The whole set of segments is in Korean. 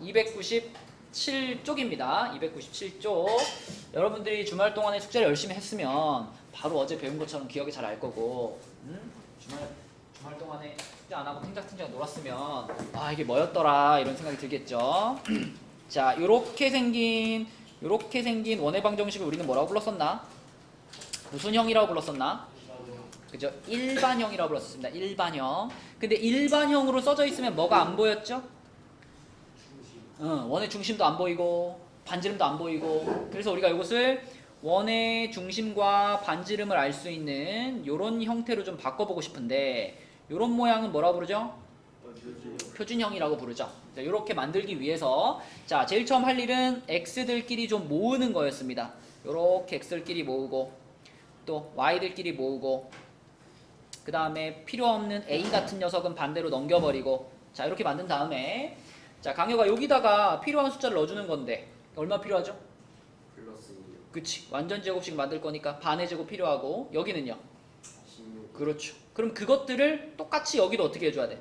297쪽입니다. 297쪽. 여러분들이 주말 동안에 숙제를 열심히 했으면 바로 어제 배운 것처럼 기억이 잘 날 거고, 주말 동안에 숙제 안 하고 팅작팅작 놀았으면 아 이게 뭐였더라 이런 생각이 들겠죠. 자, 요렇게 생긴 원의 방정식을 우리는 뭐라고 불렀었나? 무슨 형이라고 불렀었나? 그죠? 일반형이라고 불렀습니다. 일반형. 근데 일반형으로 써져 있으면 뭐가 안 보였죠? 원의 중심도 안 보이고 반지름도 안 보이고. 그래서 우리가 이것을 원의 중심과 반지름을 알 수 있는 이런 형태로 좀 바꿔보고 싶은데, 이런 모양은 뭐라고 부르죠? 표준형이라고 부르죠. 자, 이렇게 만들기 위해서 자, 제일 처음 할 일은 x들끼리 좀 모으는 거였습니다. 이렇게 x들끼리 모으고 또 y들끼리 모으고, 그 다음에 필요 없는 a 같은 녀석은 반대로 넘겨버리고, 자 이렇게 만든 다음에 자, 강효가 여기다가 필요한 숫자를 넣어주는 건데 얼마 필요하죠? 플러스 2요. 그치, 완전 제곱식 만들 거니까 반의 제곱 필요하고, 여기는요? 16. 그렇죠. 그럼 그것들을 똑같이 여기도 어떻게 해줘야 돼?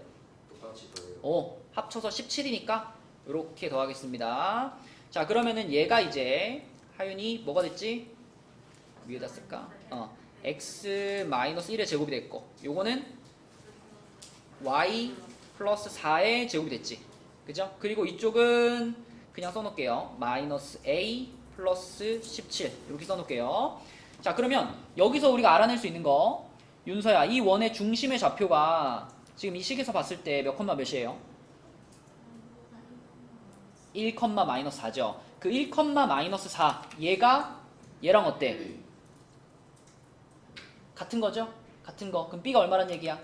똑같이 더해요. 합쳐서 17이니까 이렇게 더하겠습니다. 자, 그러면은 얘가 이제 하윤이 뭐가 됐지? 위에다 쓸까? x-1의 제곱이 됐고, 요거는 y 플러스 4의 제곱이 됐지. 그죠? 그리고 이쪽은 그냥 써놓을게요. 마이너스 a 플러스 17 이렇게 써놓을게요. 자, 그러면 여기서 우리가 알아낼 수 있는 거, 윤서야, 이 원의 중심의 좌표가 지금 이 식에서 봤을 때 몇 컴마 몇이에요? 1, 마이너스 4죠. 그 1, 마이너스 4 얘랑 어때? 같은 거죠? 같은 거. 그럼 b가 얼마란 얘기야?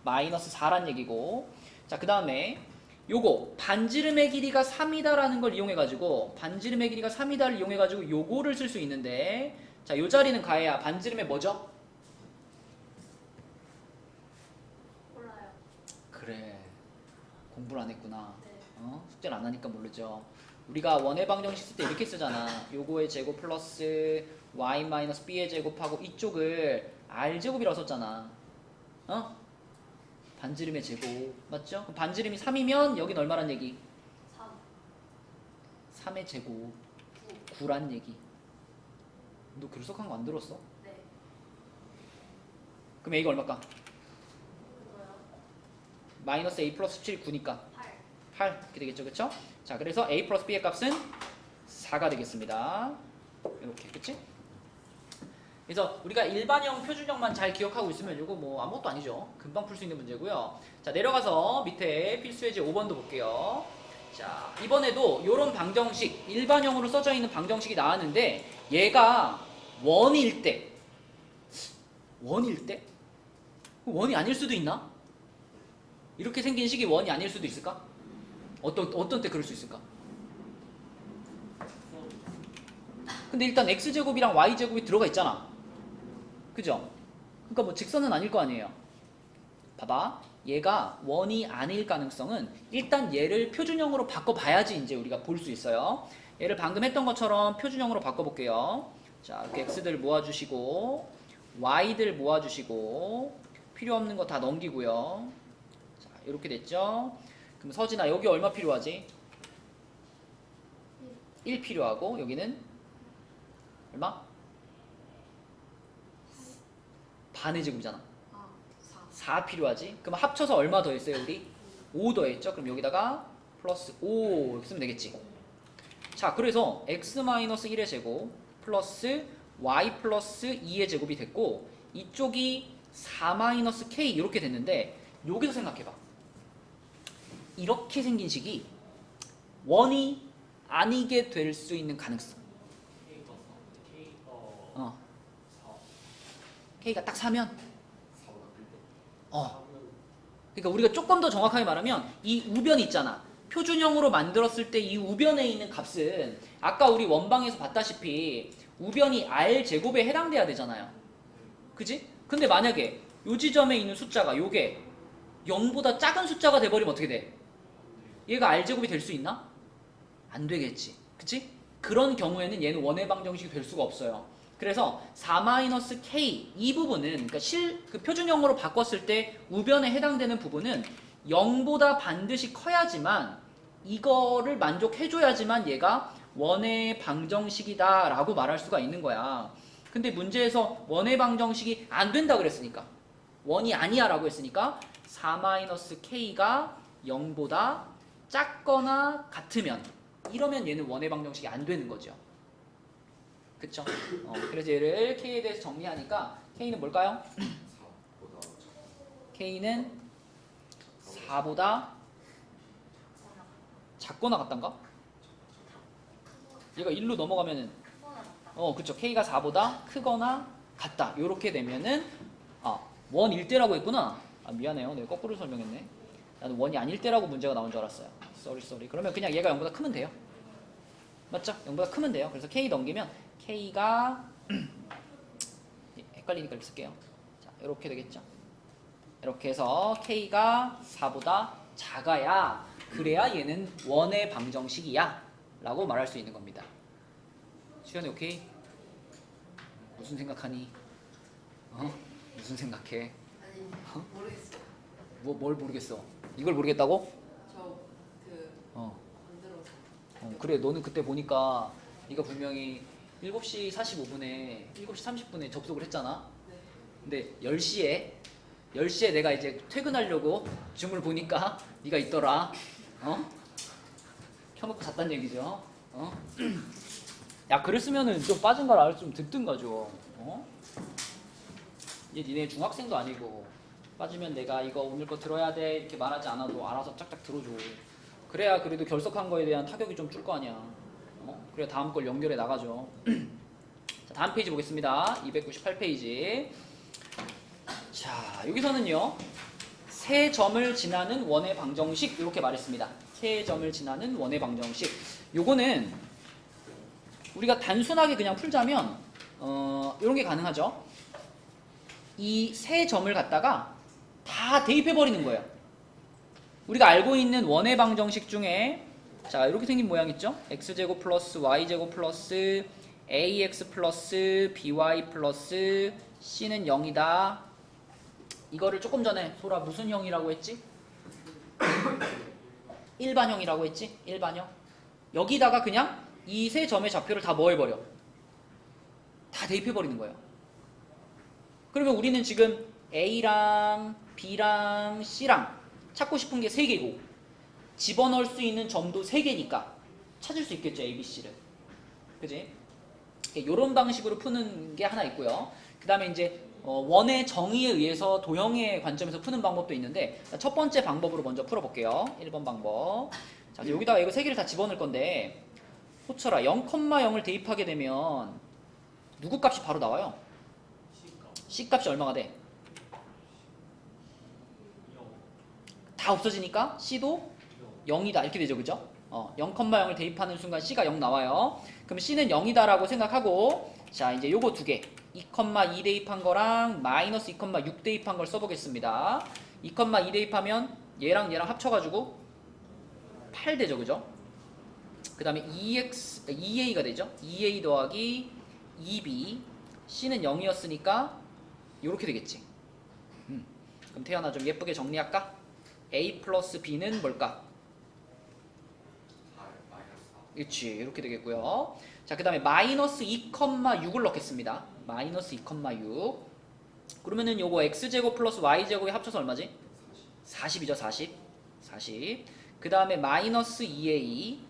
마이너스 4란 얘기고. 자, 그 다음에 요거 반지름의 길이가 3이다라는 걸 이용해가지고, 반지름의 길이가 3이다를 이용해가지고 요거를 쓸 수 있는데, 자, 요 자리는 가해야 반지름의 뭐죠? 몰라요. 그래, 공부를 안 했구나. 네. 숙제를 안 하니까 모르죠. 우리가 원의 방정식 쓸 때 이렇게 쓰잖아. 요거의 제곱 플러스 y 마이너스 b의 제곱하고 이쪽을 r 제곱이라고 썼잖아. 반지름의 제곱 맞죠? 그럼 반지름이 3이면 여긴 얼마란 얘기? 3. 3의 제곱 9란 얘기. 너 결석한 거 안 들었어? 네. 그럼 a가 얼마일까? 그거요. 마이너스 a 플러스 17이 9니까 8. 8 이렇게 되겠죠, 그쵸? 자, 그래서 a 플러스 b의 값은 4가 되겠습니다. 이렇게, 그치? 그래서 우리가 일반형, 표준형만 잘 기억하고 있으면 이거 뭐 아무것도 아니죠. 금방 풀 수 있는 문제고요. 자, 내려가서 밑에 필수예제 5번도 볼게요. 자, 이번에도 이런 방정식, 일반형으로 써져 있는 방정식이 나왔는데, 얘가 원일 때, 원이 아닐 수도 있나? 이렇게 생긴 식이 원이 아닐 수도 있을까? 어떤 때 그럴 수 있을까? 근데 일단 x제곱이랑 y제곱이 들어가 있잖아. 그죠? 그러니까 뭐 직선은 아닐 거 아니에요. 봐봐, 얘가 원이 아닐 가능성은 일단 얘를 표준형으로 바꿔봐야지 이제 우리가 볼 수 있어요. 얘를 방금 했던 것처럼 표준형으로 바꿔볼게요. 자, 이렇게 x들 모아주시고 y들 모아주시고 필요 없는 거 다 넘기고요. 자, 이렇게 됐죠? 그럼 서진아, 여기 얼마 필요하지? 1 필요하고, 여기는 얼마? 반의 제곱이잖아. 4. 4 필요하지? 그럼 합쳐서 얼마 더했어요 우리? 5 더했죠? 그럼 여기다가 플러스 5 이렇게 쓰면 되겠지. 자, 그래서 x-1의 제곱 플러스 y 플러스 2의 제곱이 됐고, 이쪽이 4-k 이렇게 됐는데, 여기서 생각해봐. 이렇게 생긴 식이 원이 아니게 될 수 있는 가능성. k가 딱 4면 그러니까 우리가 조금 더 정확하게 말하면 이 우변이 있잖아. 표준형으로 만들었을 때 이 우변에 있는 값은 아까 우리 원방에서 봤다시피 우변이 r 제곱에 해당돼야 되잖아요. 그지? 근데 만약에 요 지점에 있는 숫자가 요게 0보다 작은 숫자가 돼버리면 어떻게 돼? 얘가 r 제곱이 될 수 있나? 안 되겠지. 그치? 그런 경우에는 얘는 원의 방정식이 될 수가 없어요. 그래서 4-k 이 부분은, 그러니까 그 표준형으로 바꿨을 때 우변에 해당되는 부분은 0보다 반드시 커야지만 이거를 만족해줘야지만 얘가 원의 방정식이다 라고 말할 수가 있는 거야. 근데 문제에서 원의 방정식이 안 된다 그랬으니까, 원이 아니야 라고 했으니까 4-k가 0보다 작거나 같으면, 이러면 얘는 원의 방정식이 안 되는 거죠. 그쵸? 그래서 얘를 k에 대해서 정리하니까 k는 뭘까요? 4보다 k는 4보다 작거나 같단가? 얘가 1로 넘어가면은 그쵸. k가 4보다 크거나 같다. 요렇게 되면은 원일 때라고 했구나. 미안해요. 내가 거꾸로 설명했네. 나는 원이 아닐 때라고 문제가 나온 줄 알았어요. 쏘리. 그러면 그냥 얘가 0보다 크면 돼요. 맞죠? 0보다 크면 돼요. 그래서 k 넘기면 k가 헷갈리니까 이렇게 쓸게요. 자, 이렇게 되겠죠. 이렇게 해서 k가 4보다 작아야, 그래야 얘는 원의 방정식이야 라고 말할 수 있는 겁니다. 수현이 오케이? 무슨 생각하니? 무슨 생각해? 아니 모르겠어요. 뭘 모르겠어? 이걸 모르겠다고? 저그 만들어서. 그래, 너는 그때 보니까 네가 분명히 7시 45분에 7시 30분에 접속을 했잖아. 네. 근데 10시에 내가 이제 퇴근하려고 줌을 보니까 네가 있더라. 켜놓고 잤단 얘기죠. 야, 그랬으면은 좀 빠진 걸 알았으면 듣든가 좀. 얘 니네 중학생도 아니고 빠지면 내가 이거 오늘 거 들어야 돼 이렇게 말하지 않아도 알아서 짝짝 들어줘. 그래야 그래도 결석한 거에 대한 타격이 좀 줄 거 아니야. 그래야 다음 걸 연결해 나가죠. 자, 다음 페이지 보겠습니다. 298페이지. 자, 여기서는요, 세 점을 지나는 원의 방정식 이렇게 말했습니다. 세 점을 지나는 원의 방정식. 요거는 우리가 단순하게 그냥 풀자면 이런 게 가능하죠. 이 세 점을 갖다가 다 대입해 버리는 거예요. 우리가 알고 있는 원의 방정식 중에 자, 이렇게 생긴 모양 있죠? x제곱 플러스 y제곱 플러스 ax 플러스 by 플러스 c는 0이다. 이거를 조금 전에 소라 무슨 형이라고 했지? 일반형이라고 했지? 일반형. 여기다가 그냥 이 세 점의 좌표를 다 뭐 해버려? 다 대입해버리는 거예요. 그러면 우리는 지금 A랑 B랑 C랑 찾고 싶은 게 3개고 집어넣을 수 있는 점도 3개니까 찾을 수 있겠죠, A, B, C를. 그지? 이런 방식으로 푸는 게 하나 있고요. 그 다음에 이제 원의 정의에 의해서 도형의 관점에서 푸는 방법도 있는데, 첫 번째 방법으로 먼저 풀어볼게요. 1번 방법. 자, 여기다가 이거 3개를 다 집어넣을 건데, 호철아, 0,0을 대입하게 되면 누구 값이 바로 나와요? C 값이 얼마가 돼? 다 없어지니까 C도 0이다 이렇게 되죠, 그죠? 0,0을 대입하는 순간 C가 0 나와요. 그럼 C는 0이다라고 생각하고, 자, 이제 요거 두 개, 2,2 대입한 거랑 마이너스 2,6 대입한 걸 써보겠습니다. 2,2 대입하면 얘랑 얘랑 합쳐가지고 8 되죠, 그죠? 그 다음에 2a가 되죠. 2a 더하기 2b, C는 0이었으니까 요렇게 되겠지. 그럼 태연아 좀 예쁘게 정리할까? a 플러스 b는 뭘까? 그렇지, 이렇게 되겠고요. 자, 그 다음에 마이너스 2,6을 넣겠습니다. 마이너스 2,6. 그러면은 요거 x제곱 플러스 y제곱이 합쳐서 얼마지? 40이죠, 40. 그 다음에 마이너스 2a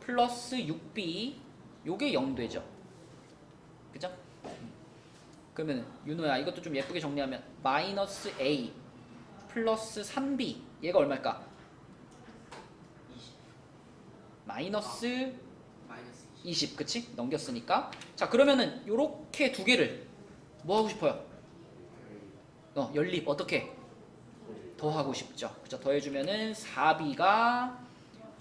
플러스 6b, 요게 0 되죠. 그죠? 그러면 윤호야, 이것도 좀 예쁘게 정리하면 마이너스 a 플러스 3b, 얘가 얼마일까? 20. 마이너스 마이너스 20, 그치? 넘겼으니까. 자, 그러면은 요렇게 두 개를 뭐 하고 싶어요? 연립 어떻게? 더하고 싶죠. 그죠? 더해주면은 4b가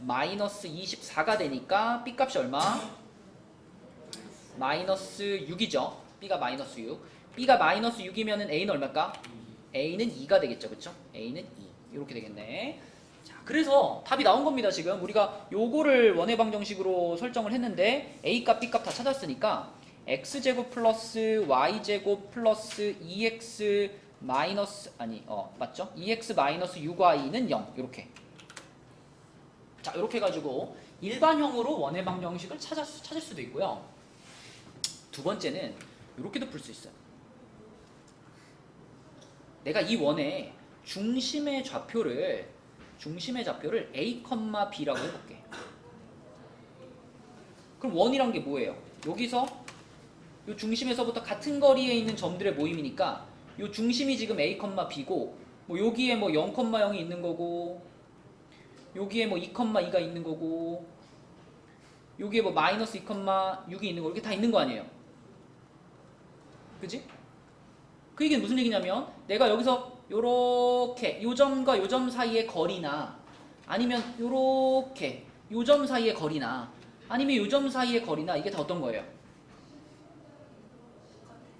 마이너스 24가 되니까 b 값이 얼마? 마이너스 6이죠. b가 마이너스 6. b가 마이너스 6이면은 a는 얼마일까? a는 2가 되겠죠. 그쵸? a는 2. 이렇게 되겠네. 자, 그래서 답이 나온 겁니다. 지금 우리가 요거를 원의 방정식으로 설정을 했는데 a값, b값 다 찾았으니까 x제곱 플러스 y제곱 플러스 2x 마이너스, 아니, 맞죠? 2x 마이너스 6y는 0. 이렇게. 자, 이렇게 해가지고 일반형으로 원의 방정식을 찾을 수도 있고요. 두 번째는 이렇게도 풀 수 있어요. 내가 이 원의 중심의 좌표를 A, B라고 해볼게. 그럼 원이란 게 뭐예요? 여기서 이 중심에서부터 같은 거리에 있는 점들의 모임이니까 이 중심이 지금 A, B고 뭐 여기에 뭐 0,0이 있는 거고 여기에 뭐 2,2가 있는 거고 여기에 뭐 마이너스 2,6이 있는 거 이렇게 다 있는 거 아니에요? 그지? 그 얘기는 무슨 얘기냐면 내가 여기서 요렇게 요 점과 요 점 사이의 거리나 아니면 요렇게 요 점 사이의 거리나 아니면 요 점 사이의 거리나 이게 다 어떤 거예요?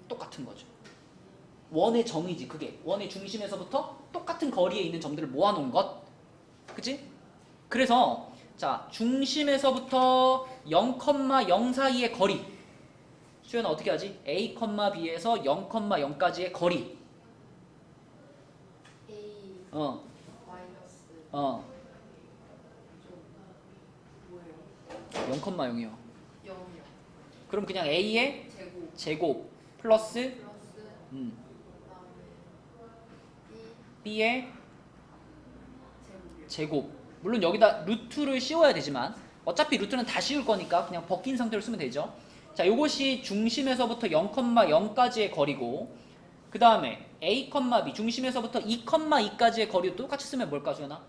똑같은 거죠. 원의 정의지 그게. 원의 중심에서부터 똑같은 거리에 있는 점들을 모아놓은 것. 그치? 그래서 자 중심에서부터 0,0 사이의 거리 수연아 어떻게 하지? A, B에서 0,0까지의 거리 A 마이너스 어 좀 뭐예요? 0,0이요. 0이요. 그럼 그냥 A의 제곱 제곱 플러스 플러스 그다음에 B B의 제곱이요. 제곱. 물론 여기다 루트를 씌워야 되지만 어차피 루트는 다 씌울 거니까 그냥 벗긴 상태로 쓰면 되죠. 자, 요것이 중심에서부터 0,0까지의 거리고 그 다음에 A, B 중심에서부터 2,2까지의 거리도 똑같이 쓰면 뭘까 수연아?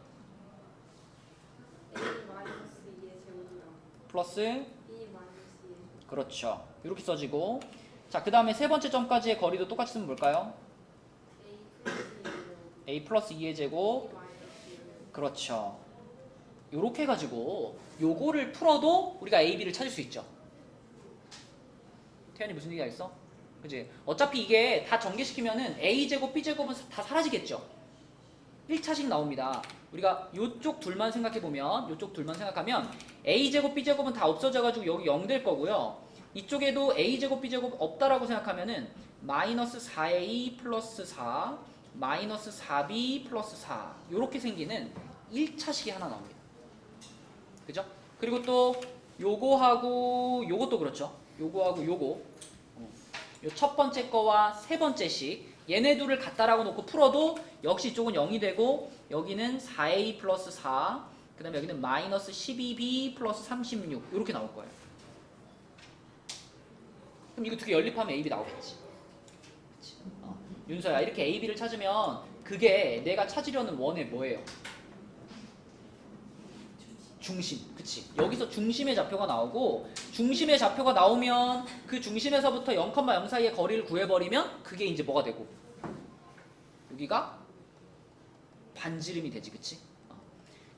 A 마이너스 2의 제곱이랑 플러스 B 마이너스 2의 제곱. 그렇죠. 이렇게 써지고 자, 그 다음에 세 번째 점까지의 거리도 똑같이 쓰면 뭘까요? A 플러스 2의 제곱. A 플러스 2의 제곱 B 마이너스 2의 제곱. 그렇죠. 요렇게 해가지고 요거를 풀어도 우리가 A, B를 찾을 수 있죠. 태연이 무슨 얘기 알겠어? 그치? 어차피 이게 다 전개시키면은 A제곱, B제곱은 다 사라지겠죠? 1차식 나옵니다. 우리가 요쪽 둘만 생각해보면 요쪽 둘만 생각하면 A제곱, B제곱은 다 없어져가지고 여기 0 될 거고요. 이쪽에도 A제곱, B제곱 없다라고 생각하면은 마이너스 4A 플러스 4 마이너스 4B 플러스 4 요렇게 생기는 1차식이 하나 나옵니다. 그죠? 그리고 또 요거하고 요것도 그렇죠. 요거하고 요거 요 첫 번째 거와 세 번째 식 얘네 둘을 갖다라고 놓고 풀어도 역시 이쪽은 0이 되고 여기는 4A 플러스 4 그 다음에 여기는 마이너스 12B 플러스 36 이렇게 나올 거예요. 그럼 이거 두 개 연립하면 AB 나오겠지. 그치? 윤서야 이렇게 AB를 찾으면 그게 내가 찾으려는 원의 뭐예요? 중심, 그치? 여기서 중심의 좌표가 나오고 중심의 좌표가 나오면 그 중심에서부터 0,0 사이의 거리를 구해버리면 그게 이제 뭐가 되고 여기가 반지름이 되지, 그치?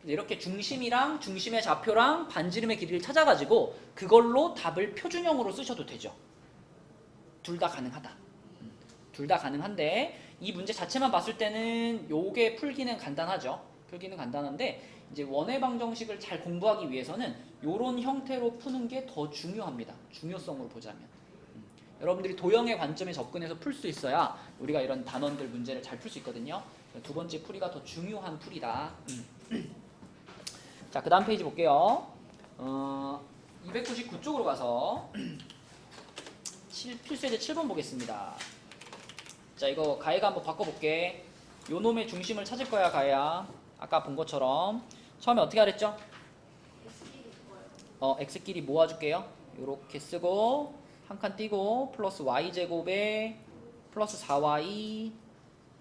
이렇게 중심이랑 중심의 좌표랑 반지름의 길이를 찾아가지고 그걸로 답을 표준형으로 쓰셔도 되죠. 둘 다 가능하다. 둘 다 가능한데 이 문제 자체만 봤을 때는 요게 풀기는 간단하죠. 풀기는 간단한데 이제 원의 방정식을 잘 공부하기 위해서는 이런 형태로 푸는 게 더 중요합니다. 중요성으로 보자면. 여러분들이 도형의 관점에 접근해서 풀 수 있어야 우리가 이런 단원들 문제를 잘 풀 수 있거든요. 두 번째 풀이가 더 중요한 풀이다. 자, 그 다음 페이지 볼게요. 299쪽으로 가서 필수예제 7번 보겠습니다. 자, 이거 가해가 한번 바꿔볼게. 요 놈의 중심을 찾을 거야, 가해야. 아까 본 것처럼. 처음에 어떻게 하랬죠? X끼리 뭐예요? x끼리 모아줄게요. 요렇게 쓰고 한 칸 띄고 플러스 y제곱에 플러스 4y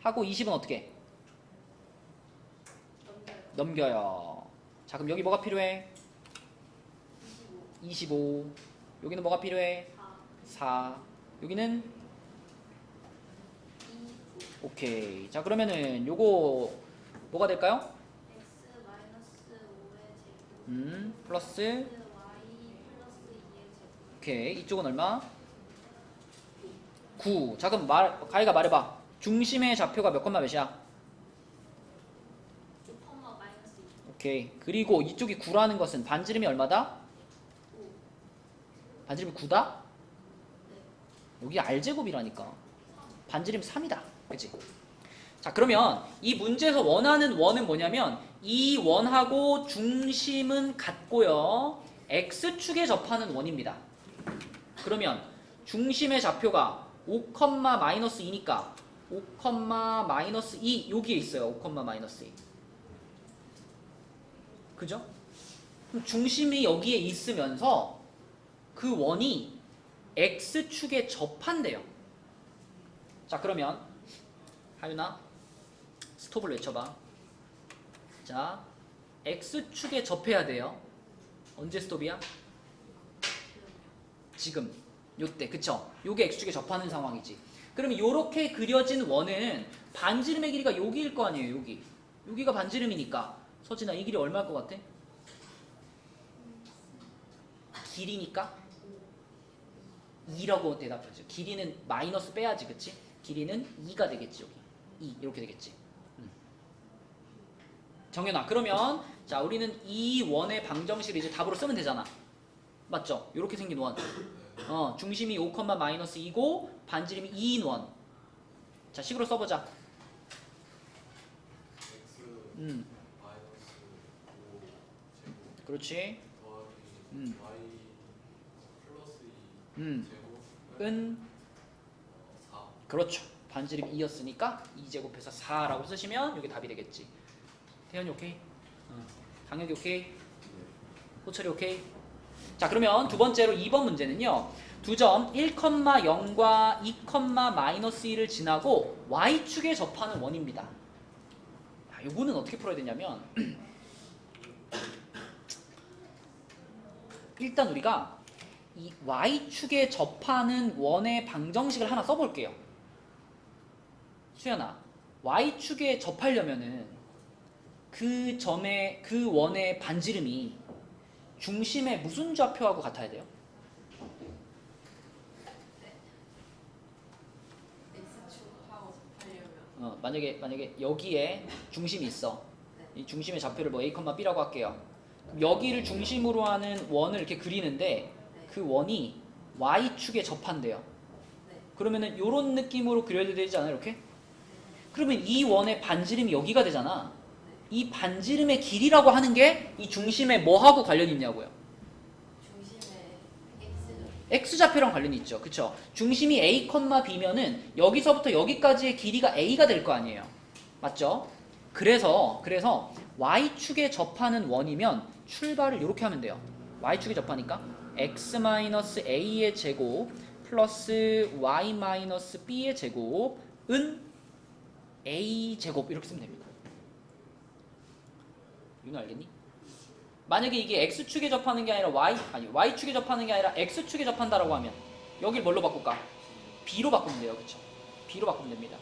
하고 20은 어떻게? 넘겨요. 자, 그럼 여기 뭐가 필요해? 25. 여기는 뭐가 필요해? 4. 여기는? 오케이. 자, 그러면은 요거 뭐가 될까요? X 마이너스 5의 제곱. 플러스 Y 플러스 2의 제곱. 오케이. 이쪽은 얼마? 9. 자, 그럼 가희가 말해봐. 중심의 좌표가 몇 콤마 몇이야? 2, 마이너스 2. 오케이. 그리고 이쪽이 9라는 것은 반지름이 얼마다? 5. 반지름이 9다? 네. 여기 R제곱이라니까. 반지름 3이다. 그치? 자, 그러면 이 문제에서 원하는 원은 뭐냐면 이 원하고 중심은 같고요. x축에 접하는 원입니다. 그러면 중심의 좌표가 5,-2니까 5,-2 여기에 있어요. 5,-2. 그죠? 그럼 중심이 여기에 있으면서 그 원이 x축에 접한대요. 자, 그러면 하윤아 스톱을 외쳐봐. 자, x축에 접해야 돼요. 언제 스톱이야? 지금 요때, 그쵸? 요게 x축에 접하는 상황이지. 그러면 요렇게 그려진 원은 반지름의 길이가 여기일 거 아니에요. 여기가 반지름이니까. 서진아, 이 길이 얼마일 것 같아? 길이니까 2라고 대답하죠. 길이는 마이너스 빼야지, 그치? 길이는 2가 되겠지, 여기. 2 이렇게 되겠지. 정연아, 그러면 자, 우리는 이 원의 방정식을 이제 답으로 쓰면 되잖아. 맞죠? 이렇게 생긴 원. 중심이 5,-2고 반지름이 2인 원. 자, 식으로 써보자. x 음, 마이너스 5 제곱 그렇지. 더하기 y 플러스 2 은 제곱은 4. 그렇죠. 반지름 2였으니까 2제곱해서 4라고 쓰시면 이게 답이 되겠지. 태현이 오케이? 강혁이 오케이? 호철이 오케이? 자, 그러면 두 번째로 2번 문제는요. 두 점 1,0과 2,-1을 지나고 y축에 접하는 원입니다. 요거는 어떻게 풀어야 되냐면 일단 우리가 이 y축에 접하는 원의 방정식을 하나 써볼게요. 수연아, y축에 접하려면은 그 원의 반지름이 중심의 무슨 좌표하고 같아야 돼요? X축하고 접하려면 만약에 여기에 중심이 있어. 이 중심의 좌표를 뭐 a, b라고 할게요. 그럼 여기를 중심으로 하는 원을 이렇게 그리는데 그 원이 y축에 접한대요. 그러면은 이런 느낌으로 그려야 되지 않아요? 이렇게? 그러면 이 원의 반지름이 여기가 되잖아. 이 반지름의 길이라고 하는 게 이 중심의 뭐하고 관련이 있냐고요? 중심에 x좌표랑 관련이 있죠. 그쵸? 중심이 a, b면은 여기서부터 여기까지의 길이가 a가 될 거 아니에요. 맞죠? 그래서 y축에 접하는 원이면 출발을 이렇게 하면 돼요. y축에 접하니까 x-a의 제곱 플러스 y-b의 제곱은 a 제곱 이렇게 쓰면 됩니다. 윤호 알겠니? 만약에 이게 x축에 접하는 게 아니라 y축에 접하는 게 아니라 x축에 접한다라고 하면 여길 뭘로 바꿀까? b로 바꾸면 돼요. 그쵸? b로 바꾸면 됩니다.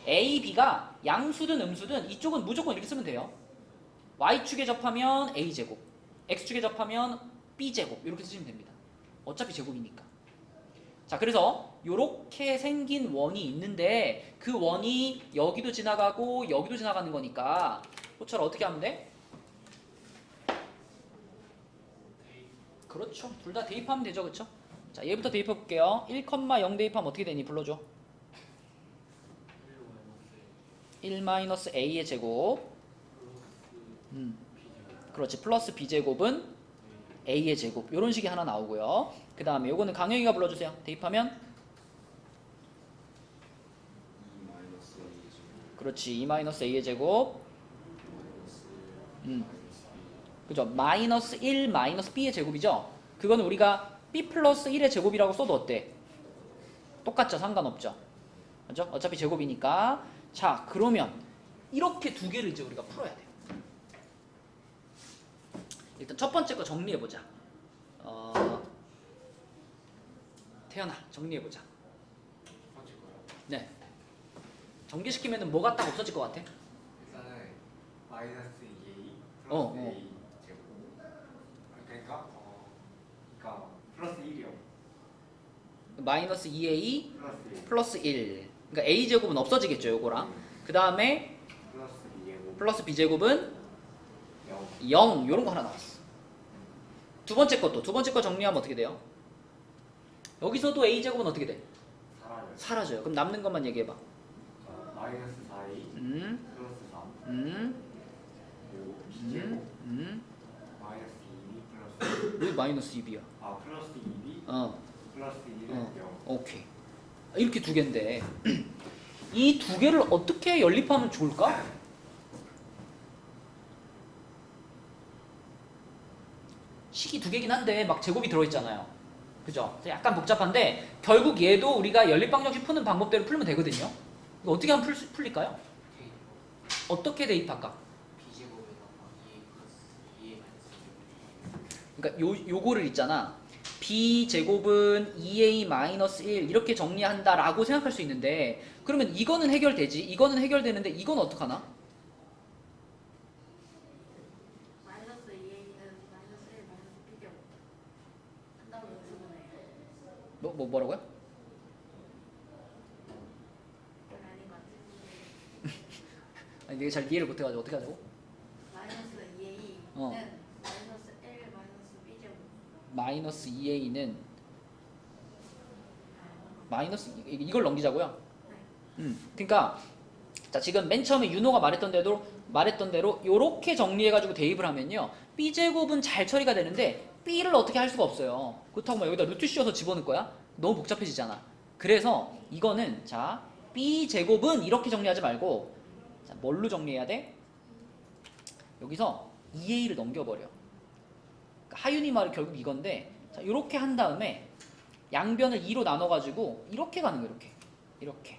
a, b가 양수든 음수든 이쪽은 무조건 이렇게 쓰면 돼요. y축에 접하면 a제곱, x축에 접하면 b제곱 이렇게 쓰시면 됩니다. 어차피 제곱이니까. 자, 그래서 이렇게 생긴 원이 있는데 그 원이 여기도 지나가고 여기도 지나가는 거니까 호철 어떻게 하면 돼? 그렇죠. 둘 다 대입하면 되죠. 그쵸? 자, 얘부터 대입해 볼게요. 1,0 대입하면 어떻게 되니? 불러줘. 1-a의 제곱. 그렇지. 플러스 b제곱은 a의 제곱. 이런 식이 하나 나오고요. 그 다음에 요거는 강영이가 불러주세요. 대입하면 2-a 제곱 그렇지. 2-a의 제곱. 마이너스 그죠? 마이너스 1 마이너스 b의 제곱이죠? 그거는 우리가 b 플러스 1의 제곱이라고 써도 어때? 똑같죠? 상관없죠? 그죠? 어차피 제곱이니까. 자, 그러면 이렇게 두 개를 이제 우리가 풀어야 돼요. 일단 첫 번째 거 정리해보자. 태연아, 정리해보자. 번째 거요. 네. 정리시키면 뭐가 딱 없어질 것 같아? 일단은 마이너스 2a 어, 플러스 a 제곱. 그러니까 플러스 1이요. 마이너스 2a 플러스 1. 플러스 1. 그러니까 a제곱은 없어지겠죠, 요거랑. 그 다음에 플러스 2제곱. 플러스 b제곱은 0. 0. 요런 거 하나 나왔어. 두 번째 거 정리하면 어떻게 돼요? 여기서도 a제곱은 어떻게 돼? 사라져요. 사라져요. 그럼 남는 것만 얘기해봐. 마이너스 4a 음, 플러스 3. B제곱 음. 마이너스 2B 플러스 왜 마이너스 2b야? 플러스 2B 어. 플러스 1은 어. 0. 오케이. 이렇게 두 개인데 이 두 개를 어떻게 연립하면 좋을까? 식이 두 개긴 한데 막 제곱이 들어있잖아요. 그죠? 그래서 약간 복잡한데 결국 얘도 우리가 연립방정식 푸는 방법대로 풀면 되거든요. 이거 어떻게 하면 풀릴까요? 어떻게 대입할까? 그러니까 요거를 있잖아. b제곱은 2a-1 이렇게 정리한다라고 생각할 수 있는데 그러면 이거는 해결되지. 이거는 해결되는데 이건 어떡하나? 마이너스 2a는 마이너스 1 마이너스 b제곱 한 다음에 연습은 해요. 뭐라고요? 그건 아닌 것 같아요. 아니 내가 잘 이해를 못해가지고 어떻게 하자고? 마이너스 2a는 어. 마이너스 1 마이너스 b제곱 마이너스 2a는 마이너스 이걸 넘기자고요. 그러니까 자 지금 맨 처음에 윤호가 말했던 대로 요렇게 정리해가지고 대입을 하면요 b 제곱은 잘 처리가 되는데 b를 어떻게 할 수가 없어요. 그렇다고 막 여기다 루트 씌워서 집어넣을 거야? 너무 복잡해지잖아. 그래서 이거는 자 b 제곱은 이렇게 정리하지 말고 자 뭘로 정리해야 돼? 여기서 2a를 넘겨버려. 그러니까 하윤이 말이 결국 이건데 자 요렇게 한 다음에 양변을 2로 나눠가지고 이렇게 가는 거예요. 이렇게.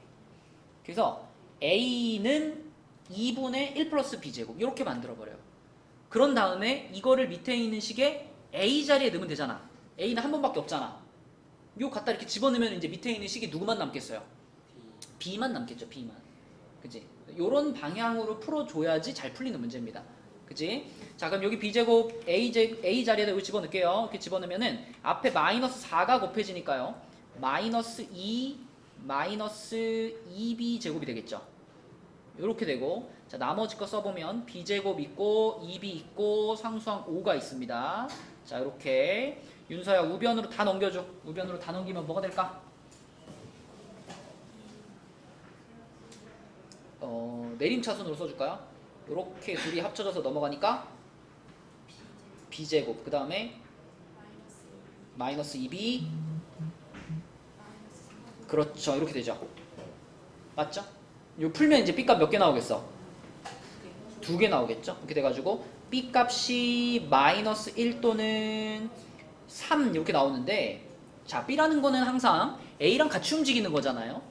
그래서 a는 2분의 1 플러스 b제곱 이렇게 만들어버려요. 그런 다음에 이거를 밑에 있는 식에 a 자리에 넣으면 되잖아. a는 한 번밖에 없잖아. 이거 갖다 이렇게 집어넣으면 이제 밑에 있는 식이 누구만 남겠어요? b만 남겠죠. b만. 그치? 요런 방향으로 풀어줘야지 잘 풀리는 문제입니다. 그치? 자 그럼 여기 b제곱 a 자리에다 여기 집어넣을게요. 이렇게 집어넣으면은 앞에 마이너스 4가 곱해지니까요. 마이너스 2b 제곱이 되겠죠. 이렇게 되고 자 나머지 거 써보면 b제곱 있고 2b 있고 상수항 5가 있습니다. 자 이렇게 윤서야 우변으로 다 넘겨줘. 우변으로 다 넘기면 뭐가 될까? 내림차순으로 써줄까요? 이렇게 둘이 합쳐져서 넘어가니까 b제곱 그 다음에 마이너스 2b 그렇죠. 이렇게 되죠. 맞죠? 요 풀면 이제 b값 몇 개 나오겠어? 2개 나오겠죠? 이렇게 돼가지고 b값이 마이너스 1 또는 3 이렇게 나오는데 자 b라는 거는 항상 a랑 같이 움직이는 거잖아요.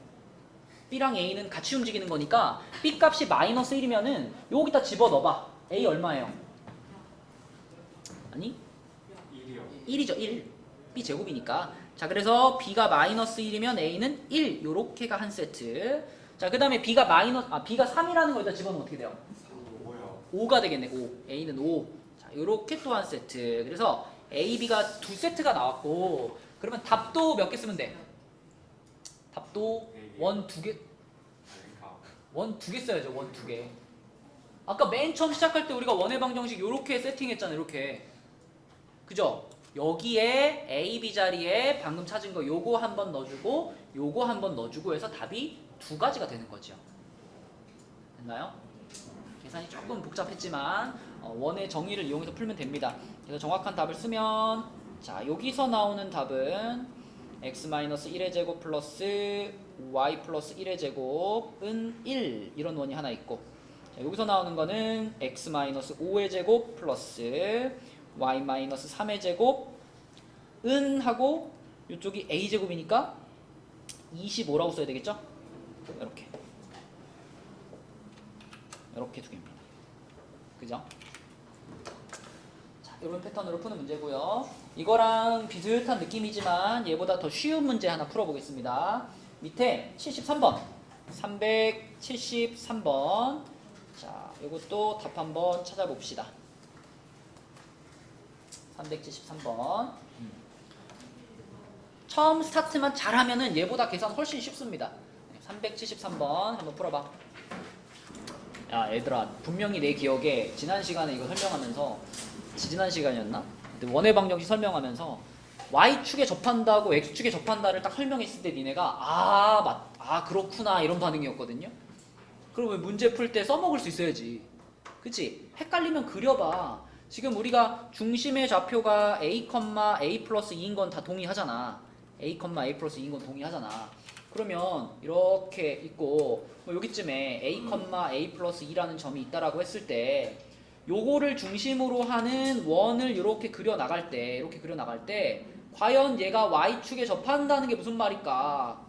b랑 a는 같이 움직이는 거니까 b값이 마이너스 1이면은 여기다 집어넣어봐. a 얼마예요? 아니 1이요. 1이죠. 1 b제곱이니까 자 그래서 b가 마이너스 1이면 a는 1 요렇게가 한 세트. 자 그 다음에 b가 3이라는 거 여기다 집어넣으면 어떻게 돼요? 5요. 5가 되겠네. 5 a는 5 자 요렇게 또 한 세트. 그래서 a, b가 두 세트가 나왔고 그러면 답도 몇 개 쓰면 돼? 답도 원 두 개 써야죠. 원 두 개. 아까 맨 처음 시작할 때 우리가 원의 방정식 요렇게 세팅했잖아요. 이렇게. 그죠? 여기에 A, B 자리에 방금 찾은 거 요거 한번 넣어주고 요거 한번 넣어주고 해서 답이 두 가지가 되는 거죠. 됐나요? 계산이 조금 복잡했지만 원의 정의를 이용해서 풀면 됩니다. 그래서 정확한 답을 쓰면 자 여기서 나오는 답은 x-1의 제곱 플러스 y 플러스 1의 제곱은 1 이런 원이 하나 있고 자, 여기서 나오는 거는 x-5의 제곱 플러스 y-3의 제곱은 하고 이쪽이 a 제곱이니까 25라고 써야 되겠죠? 이렇게 두 개입니다. 그죠? 자, 이런 패턴으로 푸는 문제고요. 이거랑 비슷한 느낌이지만 얘보다 더 쉬운 문제 하나 풀어보겠습니다. 밑에 73번 373번 자, 이것도 답 한번 찾아봅시다. 373번 처음 스타트만 잘하면은 얘보다 계산 훨씬 쉽습니다. 373번 한번 풀어봐. 야 얘들아 분명히 내 기억에 지난 시간에 이거 설명하면서 지난 시간이었나? 원의 방정식 설명하면서 Y축에 접한다고 X축에 접한다를 딱 설명했을 때 니네가 그렇구나 이런 반응이었거든요. 그럼 왜 문제 풀 때 써먹을 수 있어야지. 그치? 헷갈리면 그려봐. 지금 우리가 중심의 좌표가 a, a 플러스 2인 건 다 동의하잖아. a, a 플러스 2인 건 동의하잖아. 그러면 이렇게 있고 뭐 여기쯤에 a, a 플러스 2라는 점이 있다라고 했을 때 요거를 중심으로 하는 원을 이렇게 그려 나갈 때 과연 얘가 y축에 접한다는 게 무슨 말일까?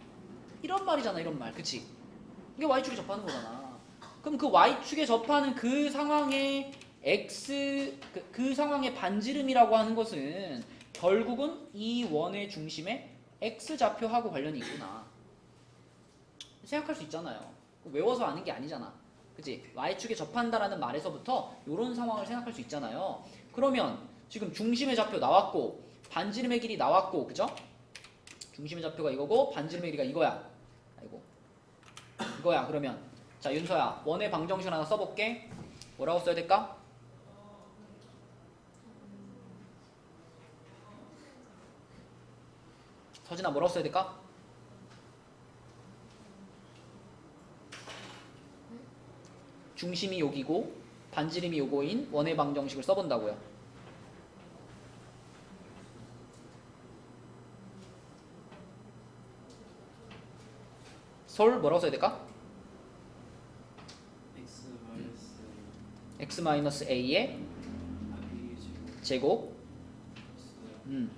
이런 말이잖아, 이런 말. 그치? 이게 y축에 접하는 거잖아. 그럼 그 y축에 접하는 그 상황의 그 상황의 반지름이라고 하는 것은 결국은 이 원의 중심에 x좌표하고 관련이 있구나. 생각할 수 있잖아요. 외워서 아는 게 아니잖아. 그치? y축에 접한다라는 말에서부터 이런 상황을 생각할 수 있잖아요. 그러면 지금 중심의 좌표 나왔고 반지름의 길이 나왔고, 그죠? 중심의 좌표가 이거고 반지름의 길이가 이거야. 아이고, 이거야. 그러면 자, 윤서야, 원의 방정식 하나 써볼게. 뭐라고 써야 될까? 서진아, 뭐라고 써야 될까? 중심이 여기고 반지름이 요거인 원의 방정식을 써본다고요. 솔 뭐라고 써야 될까? x 마이너스 x 마이너스 a의 a 제곱 y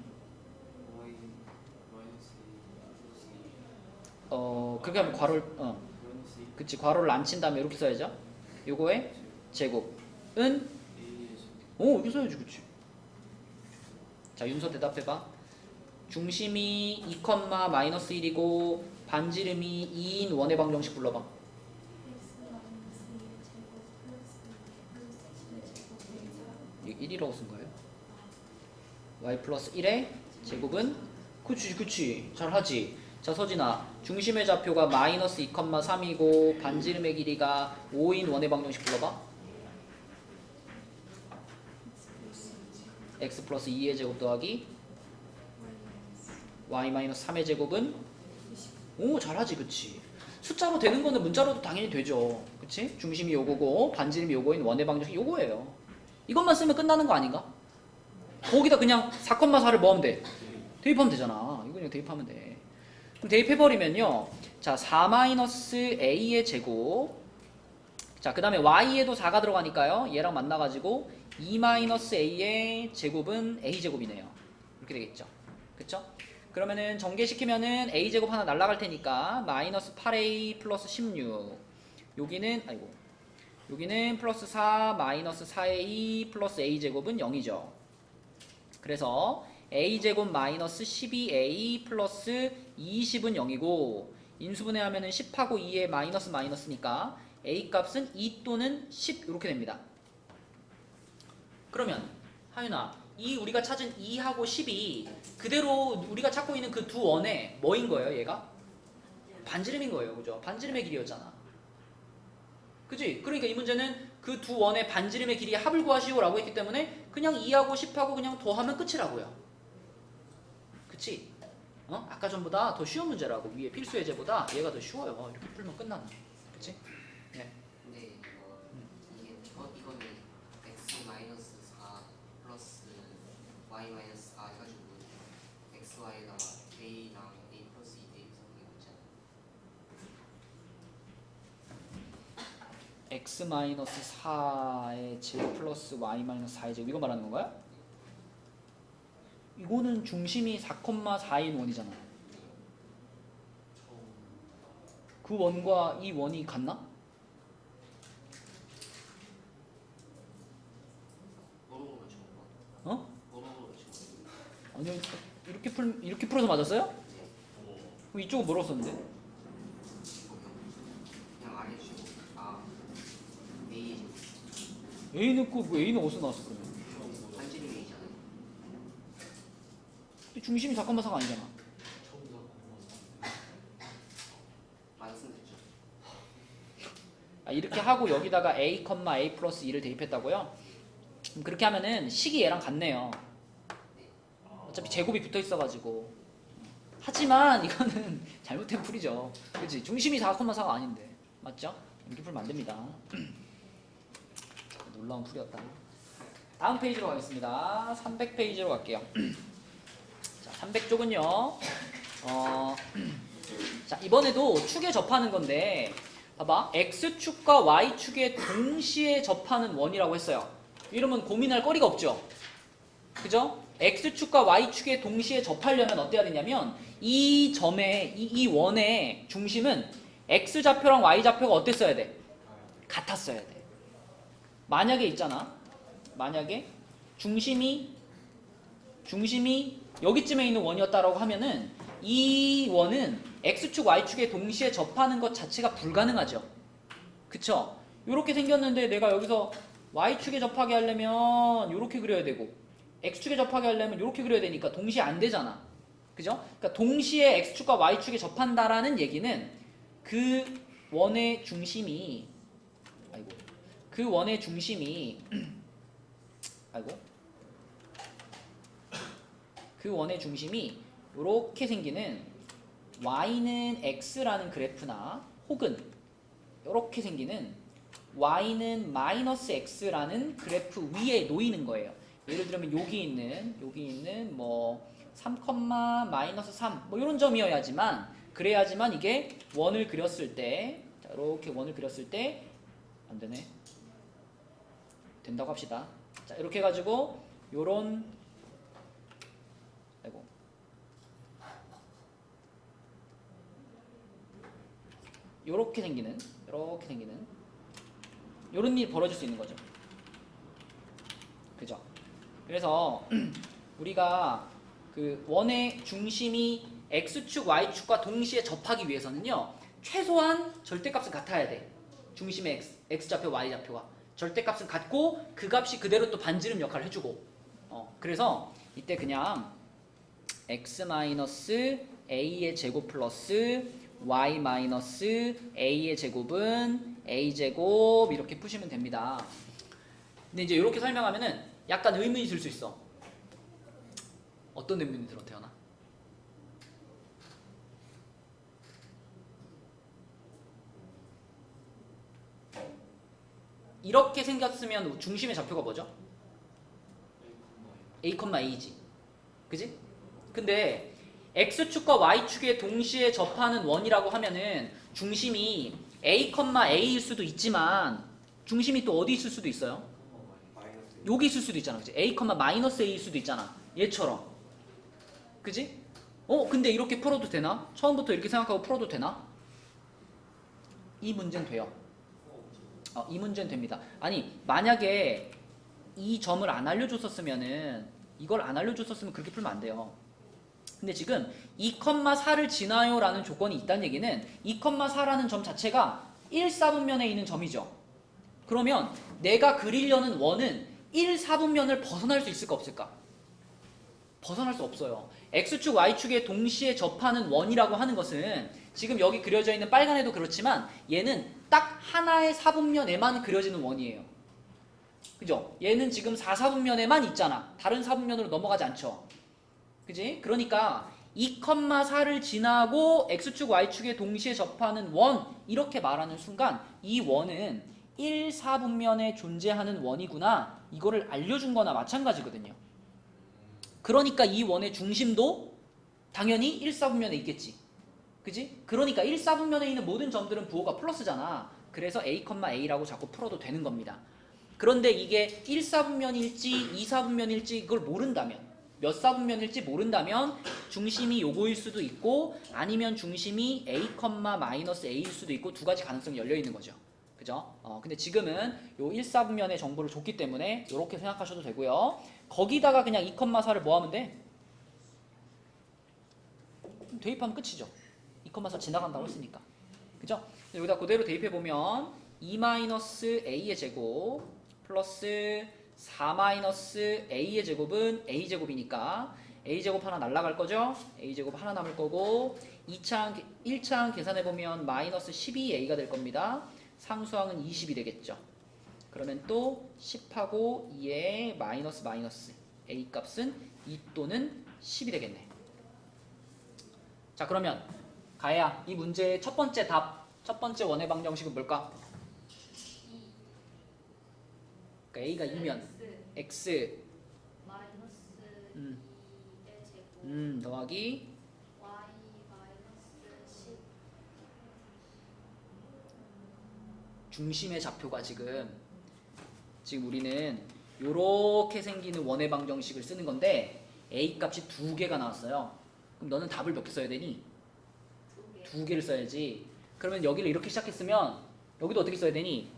마이너스 그렇게 하면 괄호를 마이너스 그치, 괄호를 안 친 다음에 이렇게 써야죠. 요거의 제곱은 a의 이렇게 써야지. 그치. 자, 윤서 대답해봐. 중심이 2, 마이너스 1이고 반지름이 2인 원의 방정식 불러봐. 이거 1이라고 쓴 거예요? y 플러스 1의 제곱은 그치 잘하지. 자, 서진아, 중심의 좌표가 마이너스 2, 3이고 반지름의 길이가 5인 원의 방정식 불러봐. x 플러스 2의 제곱 더하기 y 마이너스 3의 제곱은 잘하지. 그치. 숫자로 되는 거는 문자로도 당연히 되죠. 그치? 중심이 요거고 반지름이 요거인 원의 방정식 요거예요. 이것만 쓰면 끝나는 거 아닌가? 거기다 그냥 4, 4를 뭐 하면 돼? 대입하면 되잖아. 이거 그냥 대입하면 돼. 그럼 대입해버리면요. 자, 4-a의 제곱. 자, 그 다음에 y에도 4가 들어가니까요. 얘랑 만나가지고 2-a의 제곱은 a제곱이네요. 이렇게 되겠죠. 그쵸? 그러면은 전개시키면은 a제곱 하나 날라갈 테니까 마이너스 8a 플러스 16. 여기는 플러스 4 마이너스 4a 플러스 a제곱은 0이죠. 그래서 a제곱 마이너스 12a 플러스 20은 0이고 인수분해하면은 10하고 2에 마이너스니까 a 값은 2 또는 10 이렇게 됩니다. 그러면 하윤아, 이 우리가 찾은 2하고 10이 그대로 우리가 찾고 있는 그 두 원의 뭐인 거예요? 얘가? 반지름인 거예요. 그죠? 반지름의 길이였잖아. 그치? 그러니까 이 문제는 그 두 원의 반지름의 길이의 합을 구하시오 라고 했기 때문에 그냥 2하고 10하고 그냥 더하면 끝이라고요. 그치? 아까 전보다 더 쉬운 문제라고. 위에 필수 예제보다 얘가 더 쉬워요. 이렇게 풀면 끝나는. 그치? 네. 근데 이게 이거는 x 마이너스 4 플러스 y 마이너스 4 해가지고 x y에다가 a랑 a 플러스 2 대입해서 그게 있잖아. x 마이너스 4의 제곱 플러스 y 마이너스 4의 제곱 이거 말하는 건가요? 이거는 중심이 4,4인 원이잖아. 그 원과 이 원이 같나? 뭐로 맞춘 거? 어? 뭐로 맞춘 거? 아니요, 이렇게 풀어서 맞았어요? 그럼 이쪽은 뭐라고 썼는데? 그냥 아래 주고 a의 제곱 A는 A는 어디서 나왔어 그러면? 반지름 a잖아요. 근데 중심이 4,4가 아니잖아. 많으면 되죠. 이렇게 하고 여기다가 a, a 플러스 2를 대입했다고요? 그렇게 하면은 식이 얘랑 같네요. 어차피 제곱이 붙어 있어가지고. 하지만 이거는 잘못된 풀이죠. 그치? 중심이 4,4가 아닌데. 맞죠? 이렇게 풀면 안 됩니다. 놀라운 풀이었다. 다음 페이지로 가겠습니다. 300페이지로 갈게요. 자, 300쪽은요. 자, 이번에도 축에 접하는 건데 봐봐. X축과 Y축에 동시에 접하는 원이라고 했어요. 이러면 고민할 거리가 없죠. 그죠? X축과 Y축에 동시에 접하려면 어때야 되냐면 이 점의 이 원의 중심은 X좌표랑 Y좌표가 어땠어야 돼? 같았어야 돼. 만약에 있잖아. 만약에 중심이 여기쯤에 있는 원이었다라고 하면은 이 원은 X축, Y축에 동시에 접하는 것 자체가 불가능하죠. 그쵸? 요렇게 생겼는데 내가 여기서 Y축에 접하게 하려면 요렇게 그려야 되고 X축에 접하게 하려면 요렇게 그려야 되니까 동시에 안 되잖아. 그죠? 그러니까 동시에 X축과 Y축에 접한다라는 얘기는 그 원의 중심이 요렇게 생기는 y는 x라는 그래프나 혹은 요렇게 생기는 y는 마이너스 x라는 그래프 위에 놓이는 거예요. 예를 들면 여기 있는 뭐 3, 마이너스 3 뭐 이런 점이어야지만 그래야지만 이게 원을 그렸을 때 자, 이렇게 원을 그렸을 때 안 되네. 된다고 합시다. 자, 이렇게 해 가지고 요런 요렇게 생기는 요런 일이 벌어질 수 있는 거죠. 그죠? 그래서 우리가 그 원의 중심이 X축, Y축과 동시에 접하기 위해서는요. 최소한 절대값은 같아야 돼. 중심의 X좌표, Y좌표가 절대값은 같고 그 값이 그대로 또 반지름 역할을 해주고 그래서 이때 그냥 X-A의 제곱 플러스 Y-A의 제곱은 A제곱 이렇게 푸시면 됩니다. 근데 이제 이렇게 설명하면은 약간 의문이 들 수 있어. 어떤 의문이 들어, 태연아? 이렇게 생겼으면 중심의 좌표가 뭐죠? A,A지. 그지? 근데 X축과 Y축에 동시에 접하는 원이라고 하면은 중심이 A,A일 수도 있지만 중심이 또 어디 있을 수도 있어요? 여기 있을 수도 있잖아. 그치? A,-A일 수도 있잖아. 얘처럼. 그지? 근데 이렇게 풀어도 되나? 처음부터 이렇게 생각하고 풀어도 되나? 이 문제는 돼요. 이 문제는 됩니다. 아니 만약에 이 점을 안 알려줬었으면은 이걸 안 알려줬었으면 그렇게 풀면 안 돼요. 근데 지금 2,4를 지나요 라는 조건이 있다는 얘기는 2,4라는 점 자체가 1,4분면에 있는 점이죠. 그러면 내가 그리려는 원은 1,4분면을 벗어날 수 있을까 없을까? 벗어날 수 없어요. X축, Y축에 동시에 접하는 원이라고 하는 것은 지금 여기 그려져 있는 빨간에도 그렇지만 얘는 딱 하나의 4분면에만 그려지는 원이에요. 그죠? 얘는 지금 4,4분면에만 있잖아. 다른 4분면으로 넘어가지 않죠. 그지? 그러니까 2,4를 지나고 X축, Y축에 동시에 접하는 원 이렇게 말하는 순간 이 원은 1,4분면에 존재하는 원이구나 이거를 알려준 거나 마찬가지거든요. 그러니까 이 원의 중심도 당연히 1,4분면에 있겠지. 그지? 그러니까 1,4분면에 있는 모든 점들은 부호가 플러스잖아. 그래서 A,A라고 자꾸 풀어도 되는 겁니다. 그런데 이게 1,4분면일지 2,4분면일지 이걸 모른다면 몇 4분면일지 모른다면 중심이 요거일 수도 있고 아니면 중심이 A,-A일 수도 있고 두 가지 가능성이 열려 있는 거죠. 그죠? 근데 지금은 요 1,4분면의 정보를 줬기 때문에 이렇게 생각하셔도 되고요. 거기다가 그냥 2,4를 뭐 하면 돼? 대입하면 끝이죠. 2,4 지나간다고 했으니까. 그죠? 여기다 그대로 대입해보면 2-A의 제곱 플러스 4-A의 제곱은 A제곱이니까 A제곱 하나 날라갈 거죠? A제곱 하나 남을 거고 1차항 계산해보면 마이너스 12A가 될 겁니다. 상수항은 20이 되겠죠. 그러면 또 10하고 2의 마이너스 A 값은 2 또는 10이 되겠네. 자 그러면 가혜야 이 문제의 첫 번째 답, 첫 번째 원의 방정식은 뭘까? 그러니까 A가 2면 X 마이너스 음. 2의 제곱 더하기 y 마이너스 10 중심의 좌표가 지금 우리는 요렇게 생기는 원의 방정식을 쓰는 건데 A 값이 2개가 나왔어요. 그럼 너는 답을 몇 개 써야 되니? 2개 2개를 써야지. 그러면 여기를 이렇게 시작했으면 여기도 어떻게 써야 되니?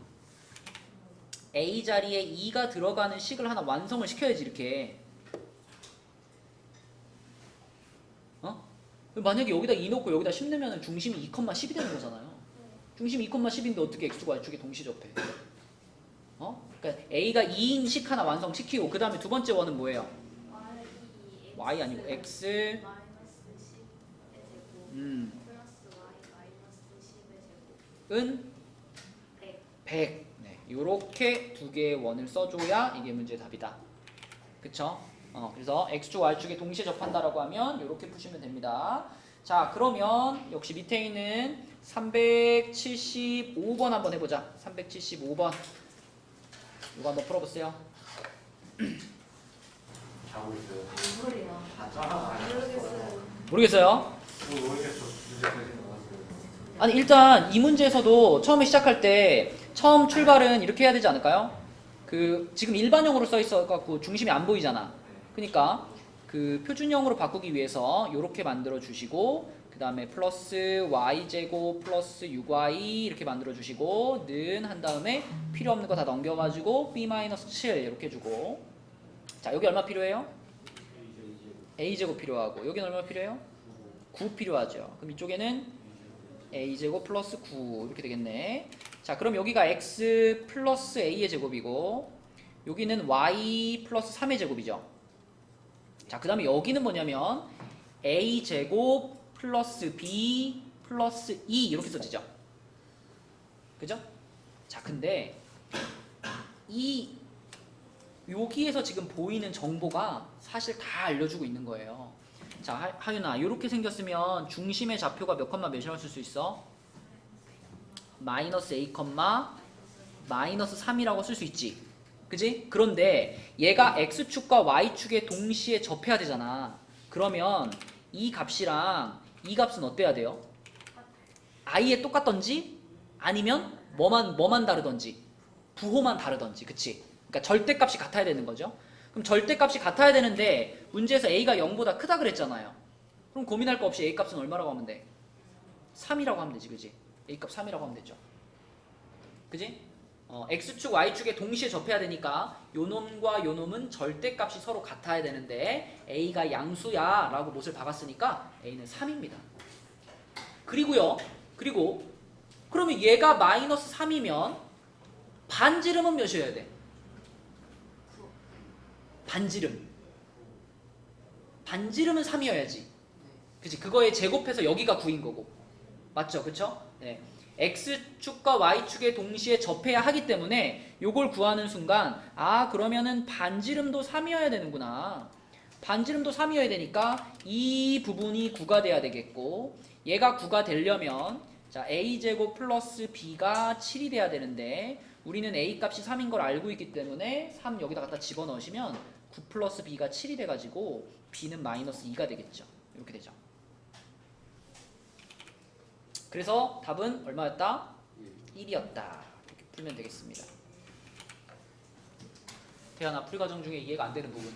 A 자리에 2가 들어가는 식을 하나 완성을 시켜야지 이렇게. 어? 만약에 여기다 2 넣고 여기다 10 넣으면 중심이 2,10이 되는 거잖아요. 중심이 2,10인데 어떻게 x과 y축이 동시 접해? 어? 그러니까 A가 2인 식 하나 완성시키고 그 다음에 두 번째 원은 뭐예요? y 아니고 x 마이너스 10의 제곱 플러스 y 마이너스 10의 제곱 은 100 100. 네, 요렇게 두 개의 원을 써줘야 이게 문제의 답이다. 그쵸? 그래서 x축, y축에 동시에 접한다라고 하면 요렇게 푸시면 됩니다. 자, 그러면 역시 밑에 있는 375번 한번 해보자. 375번. 이거 한번 풀어보세요. 자고 있어요. 무슨 소리야 다 짜라. 모르겠어요 모르겠어요? 모르겠어. 문제 되신 것 같아요. 아니 일단 이 문제에서도 처음에 시작할 때 처음 출발은 이렇게 해야 되지 않을까요? 그 지금 일반형으로 써 있어 갖고 중심이 안 보이잖아. 그러니까 그 표준형으로 바꾸기 위해서 이렇게 만들어 주시고 그 다음에 플러스 y제곱 플러스 6y 이렇게 만들어 주시고 는 한 다음에 필요 없는 거 다 넘겨가지고 b-7 이렇게 해주고 자 여기 얼마 필요해요? a제곱 필요하고 여기는 얼마 필요해요? 9 필요하죠. 그럼 이쪽에는 a제곱 플러스 9 이렇게 되겠네. 자 그럼 여기가 x 플러스 a의 제곱이고 여기는 y 플러스 3의 제곱이죠. 자 그 다음에 여기는 뭐냐면 a제곱 플러스 b 플러스 2 이렇게 써지죠. 그죠? 자 근데 여기에서 지금 보이는 정보가 사실 다 알려주고 있는 거예요. 자 하윤아 이렇게 생겼으면 중심의 좌표가 몇 컴마 몇이라고 쓸 수 있어? 마이너스 a 컴마 마이너스 3이라고 쓸 수 있지. 그지? 그런데 얘가 x축과 y축에 동시에 접해야 되잖아. 그러면 이 값이랑 이 값은 어때야 돼요? i에 똑같던지 아니면 뭐만 다르던지 부호만 다르던지. 그치? 그러니까 절대값이 같아야 되는 거죠. 그럼 절대값이 같아야 되는데 문제에서 a가 0보다 크다 그랬잖아요. 그럼 고민할 거 없이 a 값은 얼마라고 하면 돼? 3이라고 하면 되지. 그지? a 값 3이라고 하면 되죠. 그지? x축, y축에 동시에 접해야 되니까 요놈과 요놈은 절대값이 서로 같아야 되는데 a가 양수야 라고 못을 박았으니까 a는 3입니다. 그리고 그러면 얘가 마이너스 3이면 반지름은 몇이어야 돼? 반지름은 3이어야지. 그치? 그거에 제곱해서 여기가 9인 거고. 맞죠? 그쵸? 네. x축과 y축에 동시에 접해야 하기 때문에 요걸 구하는 순간 그러면은 반지름도 3이어야 되는구나. 반지름도 3이어야 되니까 이 부분이 9가 돼야 되겠고 얘가 9가 되려면 자 a제곱 플러스 b가 7이 돼야 되는데 우리는 a 값이 3인 걸 알고 있기 때문에 3 여기다 갖다 집어넣으시면 9 플러스 b가 7이 돼가지고 b는 마이너스 2가 되겠죠. 이렇게 되죠. 그래서 답은 얼마였다? 1이었다. 이렇게 풀면 되겠습니다. 태연아 풀 과정 중에 이해가 안 되는 부분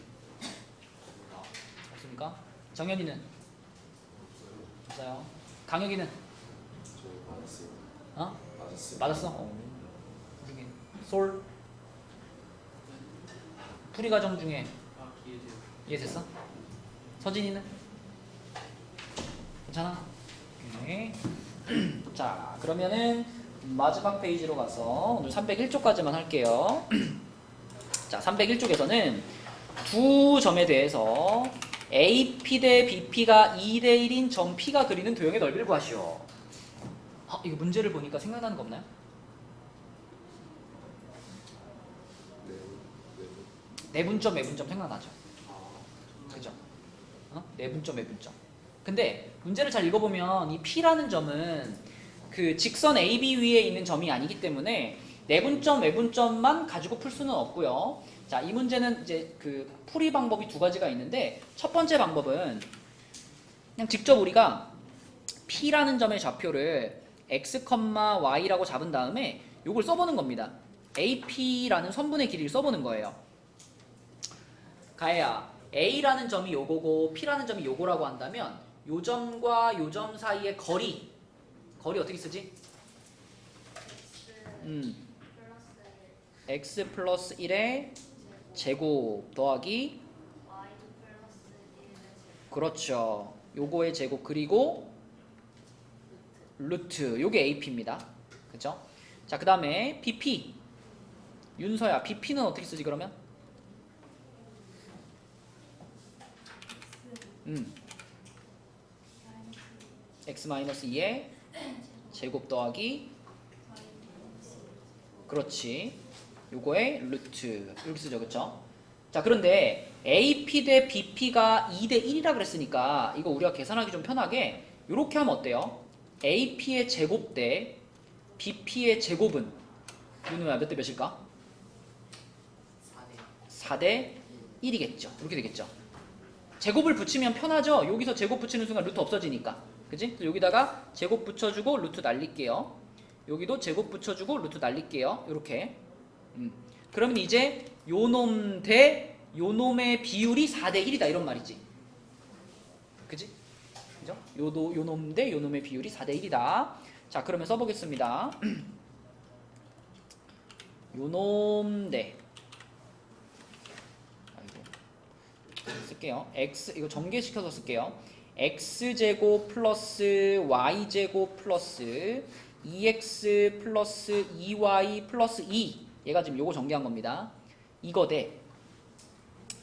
없습니까? 정현이는? 없어요. 강혁이는? 저 맞았어요. 맞았어요. 맞았어? 솔? 풀이 과정 중에 이해돼요. 이해됐어? 서진이는? 괜찮아? 오케이. 자 그러면은 마지막 페이지로 가서 오늘 301쪽까지만 할게요. 자 301쪽에서는 두 점에 대해서 AP 대 BP가 2대 1인 점 P가 그리는 도형의 넓이를 구하시오. 이거 문제를 보니까 생각나는 거 없나요? 내분점 외분점 생각나죠? 그죠? 내분점 외분점. 근데 문제를 잘 읽어보면 이 P라는 점은 그 직선 AB 위에 있는 점이 아니기 때문에 내분점, 외분점만 가지고 풀 수는 없고요. 자, 이 문제는 이제 그 풀이 방법이 두 가지가 있는데 첫 번째 방법은 그냥 직접 우리가 P라는 점의 좌표를 x, y라고 잡은 다음에 요걸 써보는 겁니다. AP라는 선분의 길이를 써보는 거예요. 가혜야, A라는 점이 요거고 P라는 점이 요거라고 한다면 요 점과 요 점 사이의 거리 어떻게 쓰지? X x 플러스 플러스 1의 제곱 더하기 Y 플러스 1의 제곱. 그렇죠. 요거의 제곱 그리고 루트 요게 AP입니다. 그죠? 자, 그 다음에 BP 윤서야, BP는 어떻게 쓰지 그러면? x-2의 제곱 더하기 그렇지. 요거의 루트 이렇게 쓰죠. 그쵸? 자, 그런데 AP 대 BP가 2대 1이라 그랬으니까 이거 우리가 계산하기 좀 편하게 이렇게 하면 어때요? AP의 제곱 대 BP의 제곱은 윤우야 몇 대 몇일까? 4대 1이겠죠. 이렇게 되겠죠. 제곱을 붙이면 편하죠. 여기서 제곱 붙이는 순간 루트 없어지니까. 그치? 여기다가 제곱 붙여주고 루트 날릴게요. 여기도 제곱 붙여주고 루트 날릴게요. 이렇게. 그러면 이제 요놈 대 요놈의 비율이 4대 1이다 이런 말이지. 그지? 그죠? 요놈 대 요놈의 비율이 4대 1이다. 자, 그러면 써보겠습니다. 요놈 대 쓸게요. x 이거 전개시켜서 쓸게요. x제곱 플러스 y제곱 플러스 2x 플러스 2y 플러스 2 얘가 지금 요거 전개한 겁니다. 이거 대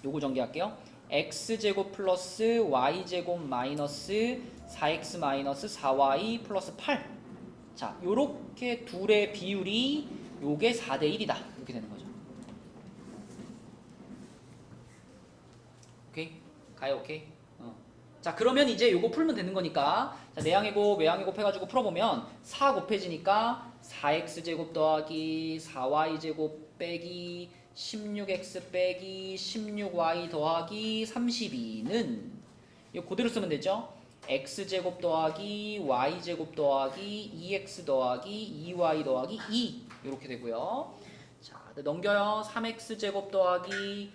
요거 전개할게요. x제곱 플러스 y제곱 마이너스 4x 마이너스 4y 플러스 8. 자, 요렇게 둘의 비율이 요게 4대 1이다 이렇게 되는 거죠. 오케이? 가요. 오케이? 자, 그러면 이제 요거 풀면 되는 거니까 자, 내항의 곱, 외항의 곱 해가지고 풀어보면 4 곱해지니까 4x제곱 더하기 4y제곱 빼기 16x 빼기 16y 더하기 32는 이거 그대로 쓰면 되죠? x제곱 더하기 y제곱 더하기 2x 더하기 2y 더하기 2 이렇게 되고요. 자, 넘겨요. 3x제곱 더하기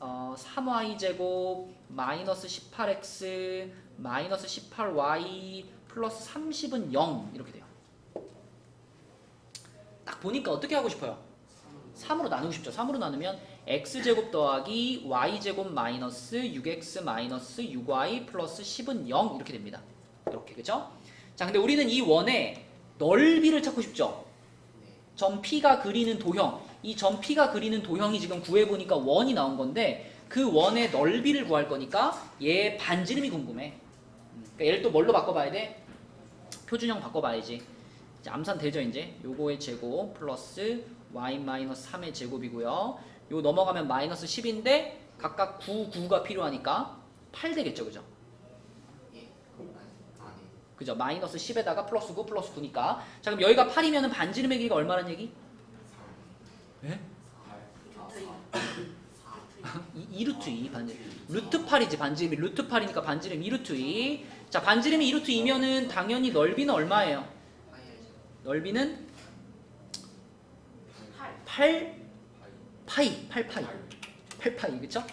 3y제곱 마이너스 18x 마이너스 18y 플러스 30은 0 이렇게 돼요. 딱 보니까 어떻게 하고 싶어요? 3으로 나누고 싶죠. 3으로 나누면 x제곱 더하기 y제곱 마이너스 6x 마이너스 6y 플러스 10은 0 이렇게 됩니다. 이렇게 그죠? 자, 근데 우리는 이 원의 넓이를 찾고 싶죠. 점 P가 그리는 도형, 이 점 P가 그리는 도형이 지금 구해보니까 원이 나온 건데 그 원의 넓이를 구할 거니까 얘 반지름이 궁금해. 그러니까 얘를 또 뭘로 바꿔봐야 돼? 표준형 바꿔봐야지. 이제 암산 되죠 이제? 요거의 제곱 플러스 y-3의 제곱이고요. 요 넘어가면 마이너스 10인데 각각 9, 9가 필요하니까 8 되겠죠, 그죠? 그죠? 마이너스 10에다가 플러스 9, 플러스 9니까. 자, 그럼 여기가 8이면 반지름의 길이가 얼마란 얘기? 예? 2루트 2 반지름. 루트 8이지 반지름이. 루트 8이니까 반지름 2루트 2. 자, 반지름이 2루트 2면은 당연히 넓이는 얼마예요? 넓이는 8 파이. 8파이. 그쵸?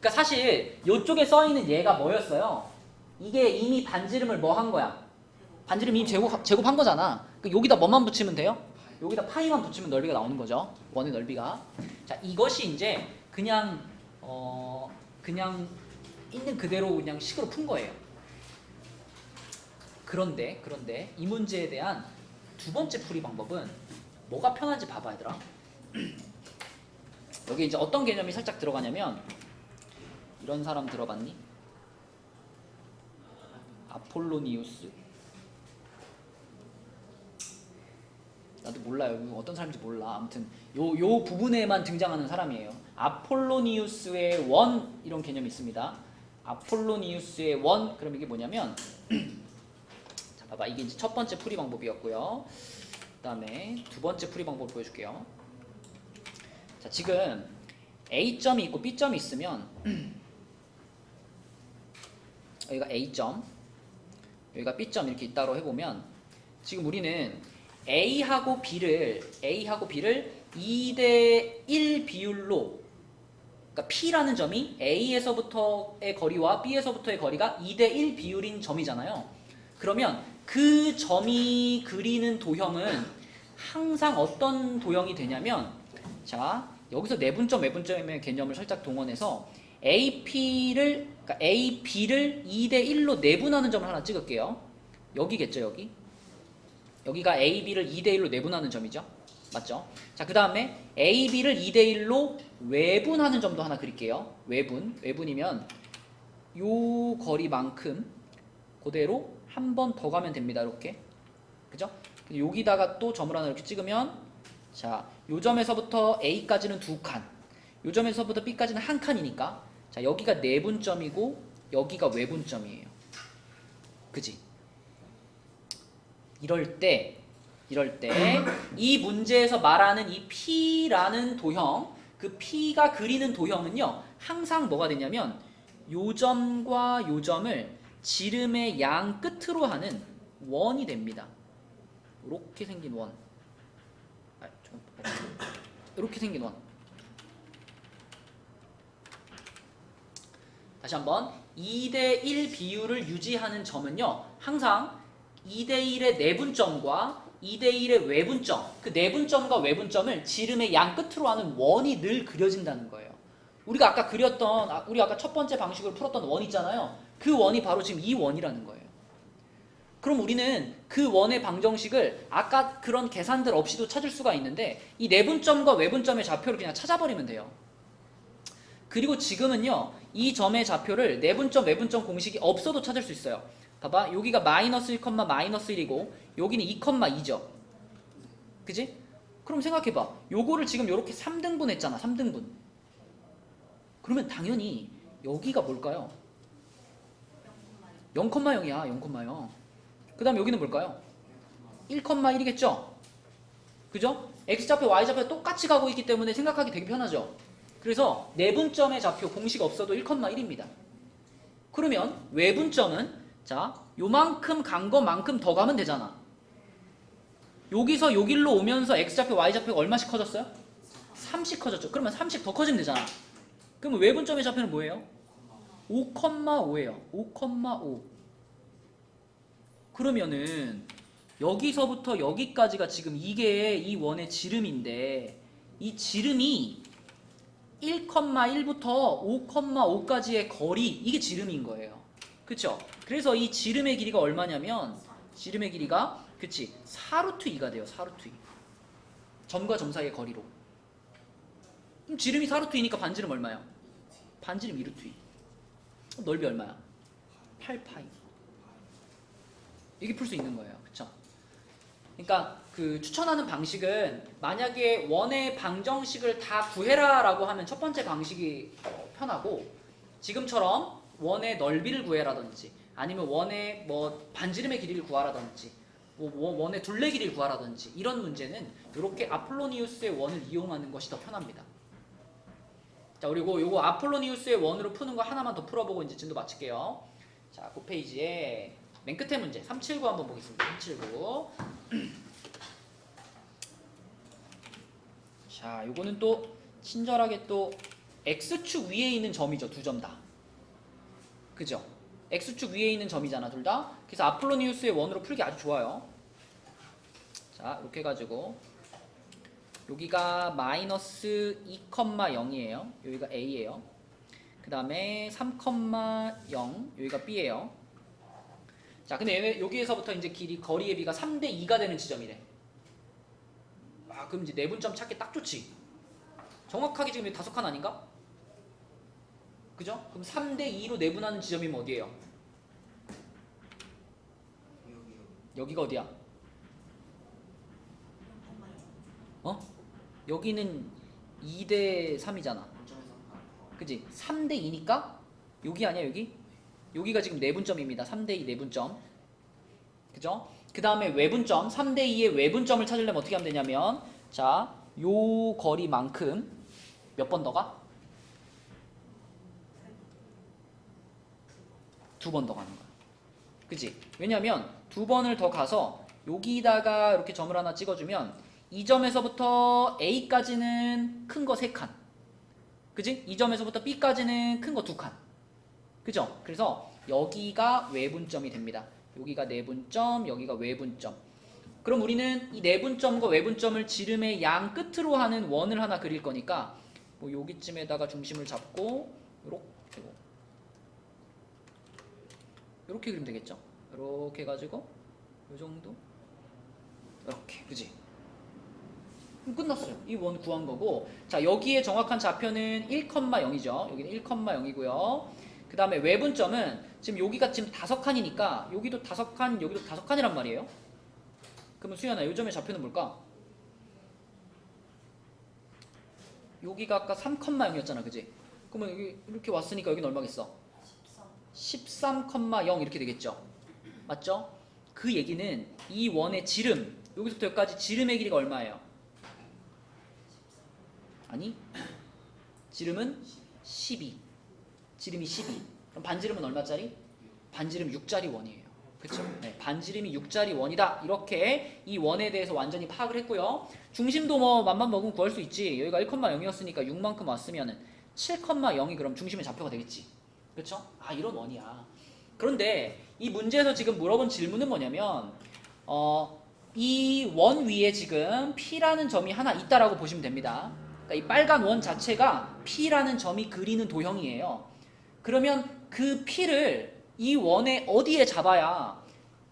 그러니까 사실 이쪽에 써있는 얘가 뭐였어요? 이게 이미 반지름을 뭐 한 거야? 반지름 이미 제곱한 거잖아. 여기다 뭐만 붙이면 돼요? 여기다 파이만 붙이면 넓이가 나오는 거죠. 원의 넓이가. 자, 이것이 이제 그냥 있는 그대로 그냥 식으로 푼 거예요. 그런데 이 문제에 대한 두 번째 풀이 방법은 뭐가 편한지 봐봐 얘들아. 여기 이제 어떤 개념이 살짝 들어가냐면 이런 사람 들어봤니? 아폴로니우스. 나도 몰라요. 어떤 사람인지 몰라. 아무튼 요 부분에만 등장하는 사람이에요. 아폴로니우스의 원 이런 개념이 있습니다. 아폴로니우스의 원 그럼 이게 뭐냐면 자 봐봐 이게 이제 첫 번째 풀이 방법이었고요. 다음에 두 번째 풀이 방법을 보여줄게요. 자, 지금 A점이 있고 B점이 있으면 여기가 A점, 여기가 B점 이렇게 있다고 해보면 지금 우리는 A하고 B를 2대1 비율로, 그러니까 P라는 점이 A에서부터의 거리와 B에서부터의 거리가 2대1 비율인 점이잖아요. 그러면 그 점이 그리는 도형은 항상 어떤 도형이 되냐면, 자, 여기서 내분점, 외분점의 개념을 살짝 동원해서 그러니까 AB를 2대1로 내분하는 점을 하나 찍을게요. 여기겠죠, 여기. 여기가 AB를 2대1로 내분하는 점이죠. 맞죠? 자, 그 다음에 AB를 2대1로 외분하는 점도 하나 그릴게요. 외분이면 요 거리만큼 그대로 한 번 더 가면 됩니다. 이렇게. 그죠? 여기다가 또 점을 하나 이렇게 찍으면, 자, 요 점에서부터 A까지는 2칸, 요 점에서부터 B까지는 1칸이니까, 자, 여기가 내분점이고 여기가 외분점이에요. 그지? 이럴 때 이 문제에서 말하는 이 P라는 도형, 그 P가 그리는 도형은요, 항상 뭐가 되냐면 요 점과 요 점을 지름의 양 끝으로 하는 원이 됩니다. 이렇게 생긴 원. 이렇게 생긴 원. 다시 한번, 2대1 비율을 유지하는 점은요, 항상 2대1의 내분점과 2대1의 외분점, 그 내분점과 외분점을 지름의 양 끝으로 하는 원이 늘 그려진다는 거예요. 우리가 아까 첫 번째 방식으로 풀었던 원 있잖아요. 그 원이 바로 지금 이 원이라는 거예요. 그럼 우리는 그 원의 방정식을 아까 그런 계산들 없이도 찾을 수가 있는데, 이 내분점과 외분점의 좌표를 그냥 찾아버리면 돼요. 그리고 지금은요, 이 점의 좌표를 내분점, 외분점 공식이 없어도 찾을 수 있어요. 봐봐, 여기가 마이너스 1, 마이너스 1이고 여기는 2,2죠. 그지? 그럼 생각해봐. 요거를 지금 이렇게 3등분 했잖아. 3등분. 그러면 당연히 여기가 뭘까요? 0,0이야. 0,0. 그 다음에 여기는 뭘까요? 1,1이겠죠? 그죠? X좌표, Y좌표 똑같이 가고 있기 때문에 생각하기 되게 편하죠? 그래서 내분점의 좌표 공식 없어도 1,1입니다. 그러면 외분점은, 자, 요만큼 간 것만큼 더 가면 되잖아. 여기서 여길로 오면서 X좌표, Y좌표가 얼마씩 커졌어요? 3씩 커졌죠. 그러면 3씩 더 커지면 되잖아. 그러면 외분점의 좌표는 뭐예요? 5,5예요. 5,5. 그러면은 여기서부터 여기까지가 지금 이게 이 원의 지름인데, 이 지름이 1,1부터 5,5까지의 거리, 이게 지름인 거예요. 그쵸? 그래서 이 지름의 길이가 얼마냐면, 지름의 길이가, 그치, 4루트 2가 돼요. 4루트 2. 점과 점 사이의 거리로. 그럼 지름이 4루트 2니까 반지름 얼마야? 반지름 2루트 2. 넓이 얼마야? 8파이. 이게 풀 수 있는 거예요. 그쵸? 그러니까 그 추천하는 방식은, 만약에 원의 방정식을 다 구해라 라고 하면 첫 번째 방식이 편하고, 지금처럼 원의 넓이를 구해라든지, 아니면 원의 뭐 반지름의 길이를 구하라든지, 뭐 원의 둘레 길이를 구하라든지, 이런 문제는 이렇게 아폴로니우스의 원을 이용하는 것이 더 편합니다. 자, 그리고 요거 아폴로니우스의 원으로 푸는 거 하나만 더 풀어보고 이제 진도 마칠게요. 자, 그 페이지에 맨 끝에 문제 379 한번 보겠습니다. 379. 자, 요거는 또 친절하게 또 X축 위에 있는 점이죠. 두 점 다. 그죠? X축 위에 있는 점이잖아, 둘 다. 그래서 아폴로니우스의 원으로 풀기 아주 좋아요. 자, 이렇게 해가지고 여기가 마이너스 2,0이에요. 여기가 A예요. 그 다음에 3,0, 여기가 B예요. 자, 근데 여기에서부터 이제 거리의 비가 3대2가 되는 지점이래. 아, 그럼 이제 내분점 찾기 딱 좋지. 정확하게 지금 5칸 아닌가? 그죠? 그럼 3대2로 내분하는 지점이 어디예요? 여기가 어디야? 어? 여기는 2대3이잖아. 그치? 3대2니까 여기 아니야, 여기? 여기가 지금 내분점입니다. 3대2 내분점. 그죠? 그 다음에 외분점 3대2의 외분점을 찾으려면 어떻게 하면 되냐면 자, 요 거리만큼 몇 번 더 가? 2번 더 가는 거야. 그치? 왜냐면 2번을 더 가서 여기다가 이렇게 점을 하나 찍어주면 이 점에서부터 A까지는 큰 거 3칸. 그치? 이 점에서부터 B까지는 큰 거 2칸. 그죠? 그래서 여기가 외분점이 됩니다. 여기가 내분점, 여기가 외분점. 그럼 우리는 이 내분점과 외분점을 지름의 양 끝으로 하는 원을 하나 그릴 거니까 뭐 여기쯤에다가 중심을 잡고 요렇게 그리면 되겠죠? 이렇게 해가지고 요 정도 이렇게, 그지? 그럼 끝났어요. 이 원 구한 거고, 자 여기에 정확한 좌표는 1,0이죠. 여기는 1,0이고요. 그 다음에 외분점은 지금 여기가 지금 5칸이니까 여기도 5칸, 여기도 5칸이란 말이에요. 그러면 수연아, 요 점의 좌표는 뭘까? 여기가 아까 3,0이었잖아, 그지? 그러면 여기 이렇게 왔으니까 여기는 얼마겠어? 13,0 이렇게 되겠죠? 맞죠? 그 얘기는 이 원의 지름, 여기서부터 여기까지 지름의 길이가 얼마예요? 아니, 지름은 12. 지름이 12. 그럼 반지름은 얼마짜리? 반지름 6짜리 원이에요. 그쵸? 네, 반지름이 6짜리 원이다. 이렇게 이 원에 대해서 완전히 파악을 했고요. 중심도 뭐 맘만 먹으면 구할 수 있지. 여기가 1,0이었으니까 6만큼 왔으면은 7,0이 그럼 중심의 좌표가 되겠지. 그쵸? 아, 이런 원이야. 그런데 이 문제에서 지금 물어본 질문은 뭐냐면 이 원 위에 지금 P라는 점이 하나 있다라고 보시면 됩니다. 그러니까 이 빨간 원 자체가 P라는 점이 그리는 도형이에요. 그러면 그 P를 이 원의 어디에 잡아야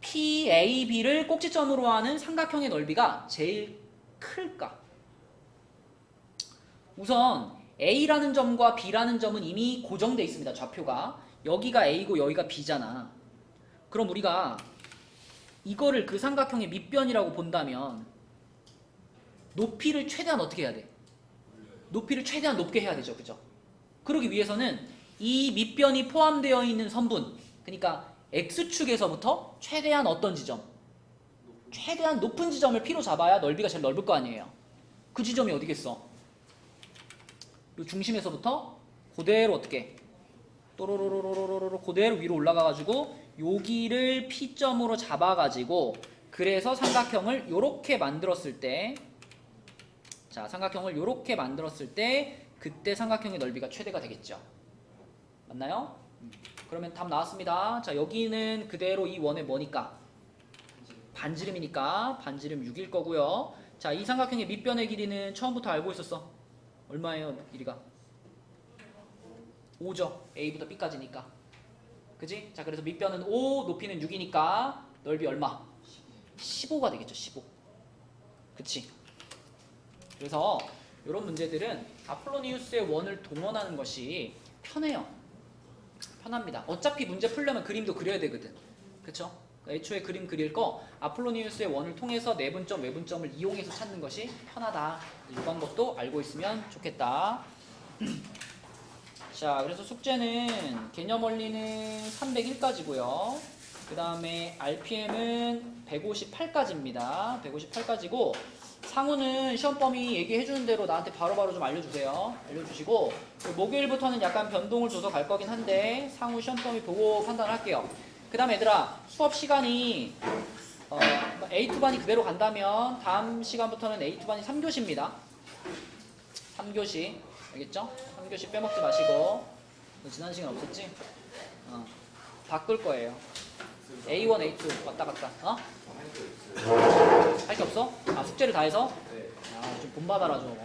PAB를 꼭지점으로 하는 삼각형의 넓이가 제일 클까? 우선 A라는 점과 B라는 점은 이미 고정되어 있습니다. 좌표가. 여기가 A고 여기가 B잖아. 그럼 우리가 이거를 그 삼각형의 밑변이라고 본다면 높이를 최대한 어떻게 해야 돼? 높이를 최대한 높게 해야 되죠. 그죠? 그러기 위해서는 이 밑변이 포함되어 있는 선분, 그러니까 X축에서부터 최대한 어떤 지점? 최대한 높은 지점을 P로 잡아야 넓이가 제일 넓을 거 아니에요. 그 지점이 어디겠어? 요 중심에서부터 그대로 어떻게? 또로로로로로로 그대로 위로 올라가가지고 여기를 P점으로 잡아가지고 그래서 삼각형을 요렇게 만들었을 때, 자 삼각형을 요렇게 만들었을 때 그때 삼각형의 넓이가 최대가 되겠죠. 맞나요? 그러면 답 나왔습니다. 자 여기는 그대로 이 원의 뭐니까? 반지름이니까 반지름 6일 거고요. 자 이 삼각형의 밑변의 길이는 처음부터 알고 있었어. 얼마예요? 길이가? 5죠. A부터 B까지니까. 그지? 자 그래서 밑변은 5, 높이는 6이니까 넓이 얼마? 15가 되겠죠. 15. 그치? 그래서 이런 문제들은 아폴로니우스의 원을 동원하는 것이 편해요. 편합니다. 어차피 문제 풀려면 그림도 그려야 되거든. 그쵸? 애초에 그림 그릴 거 아폴로니우스의 원을 통해서 내분점, 외분점을 이용해서 찾는 것이 편하다. 이 방법도 알고 있으면 좋겠다. 자, 그래서 숙제는 개념 원리는 301까지고요. 그 다음에 RPM은 158까지입니다. 158까지고 상우는 시험 범위 얘기해주는 대로 나한테 바로바로 좀 알려주세요. 알려주시고 목요일부터는 약간 변동을 줘서 갈 거긴 한데 상우 시험 범위 보고 판단할게요. 그 다음에 얘들아 수업 시간이 A2반이 그대로 간다면 다음 시간부터는 A2반이 3교시입니다. 3교시 알겠죠? 3교시 빼먹지 마시고. 너 지난 시간 없었지? 바꿀 거예요. A1, A2 왔다 갔다. 할 게 없어? 아 숙제를 다 해서? 네. 아 좀 본받아라 좀.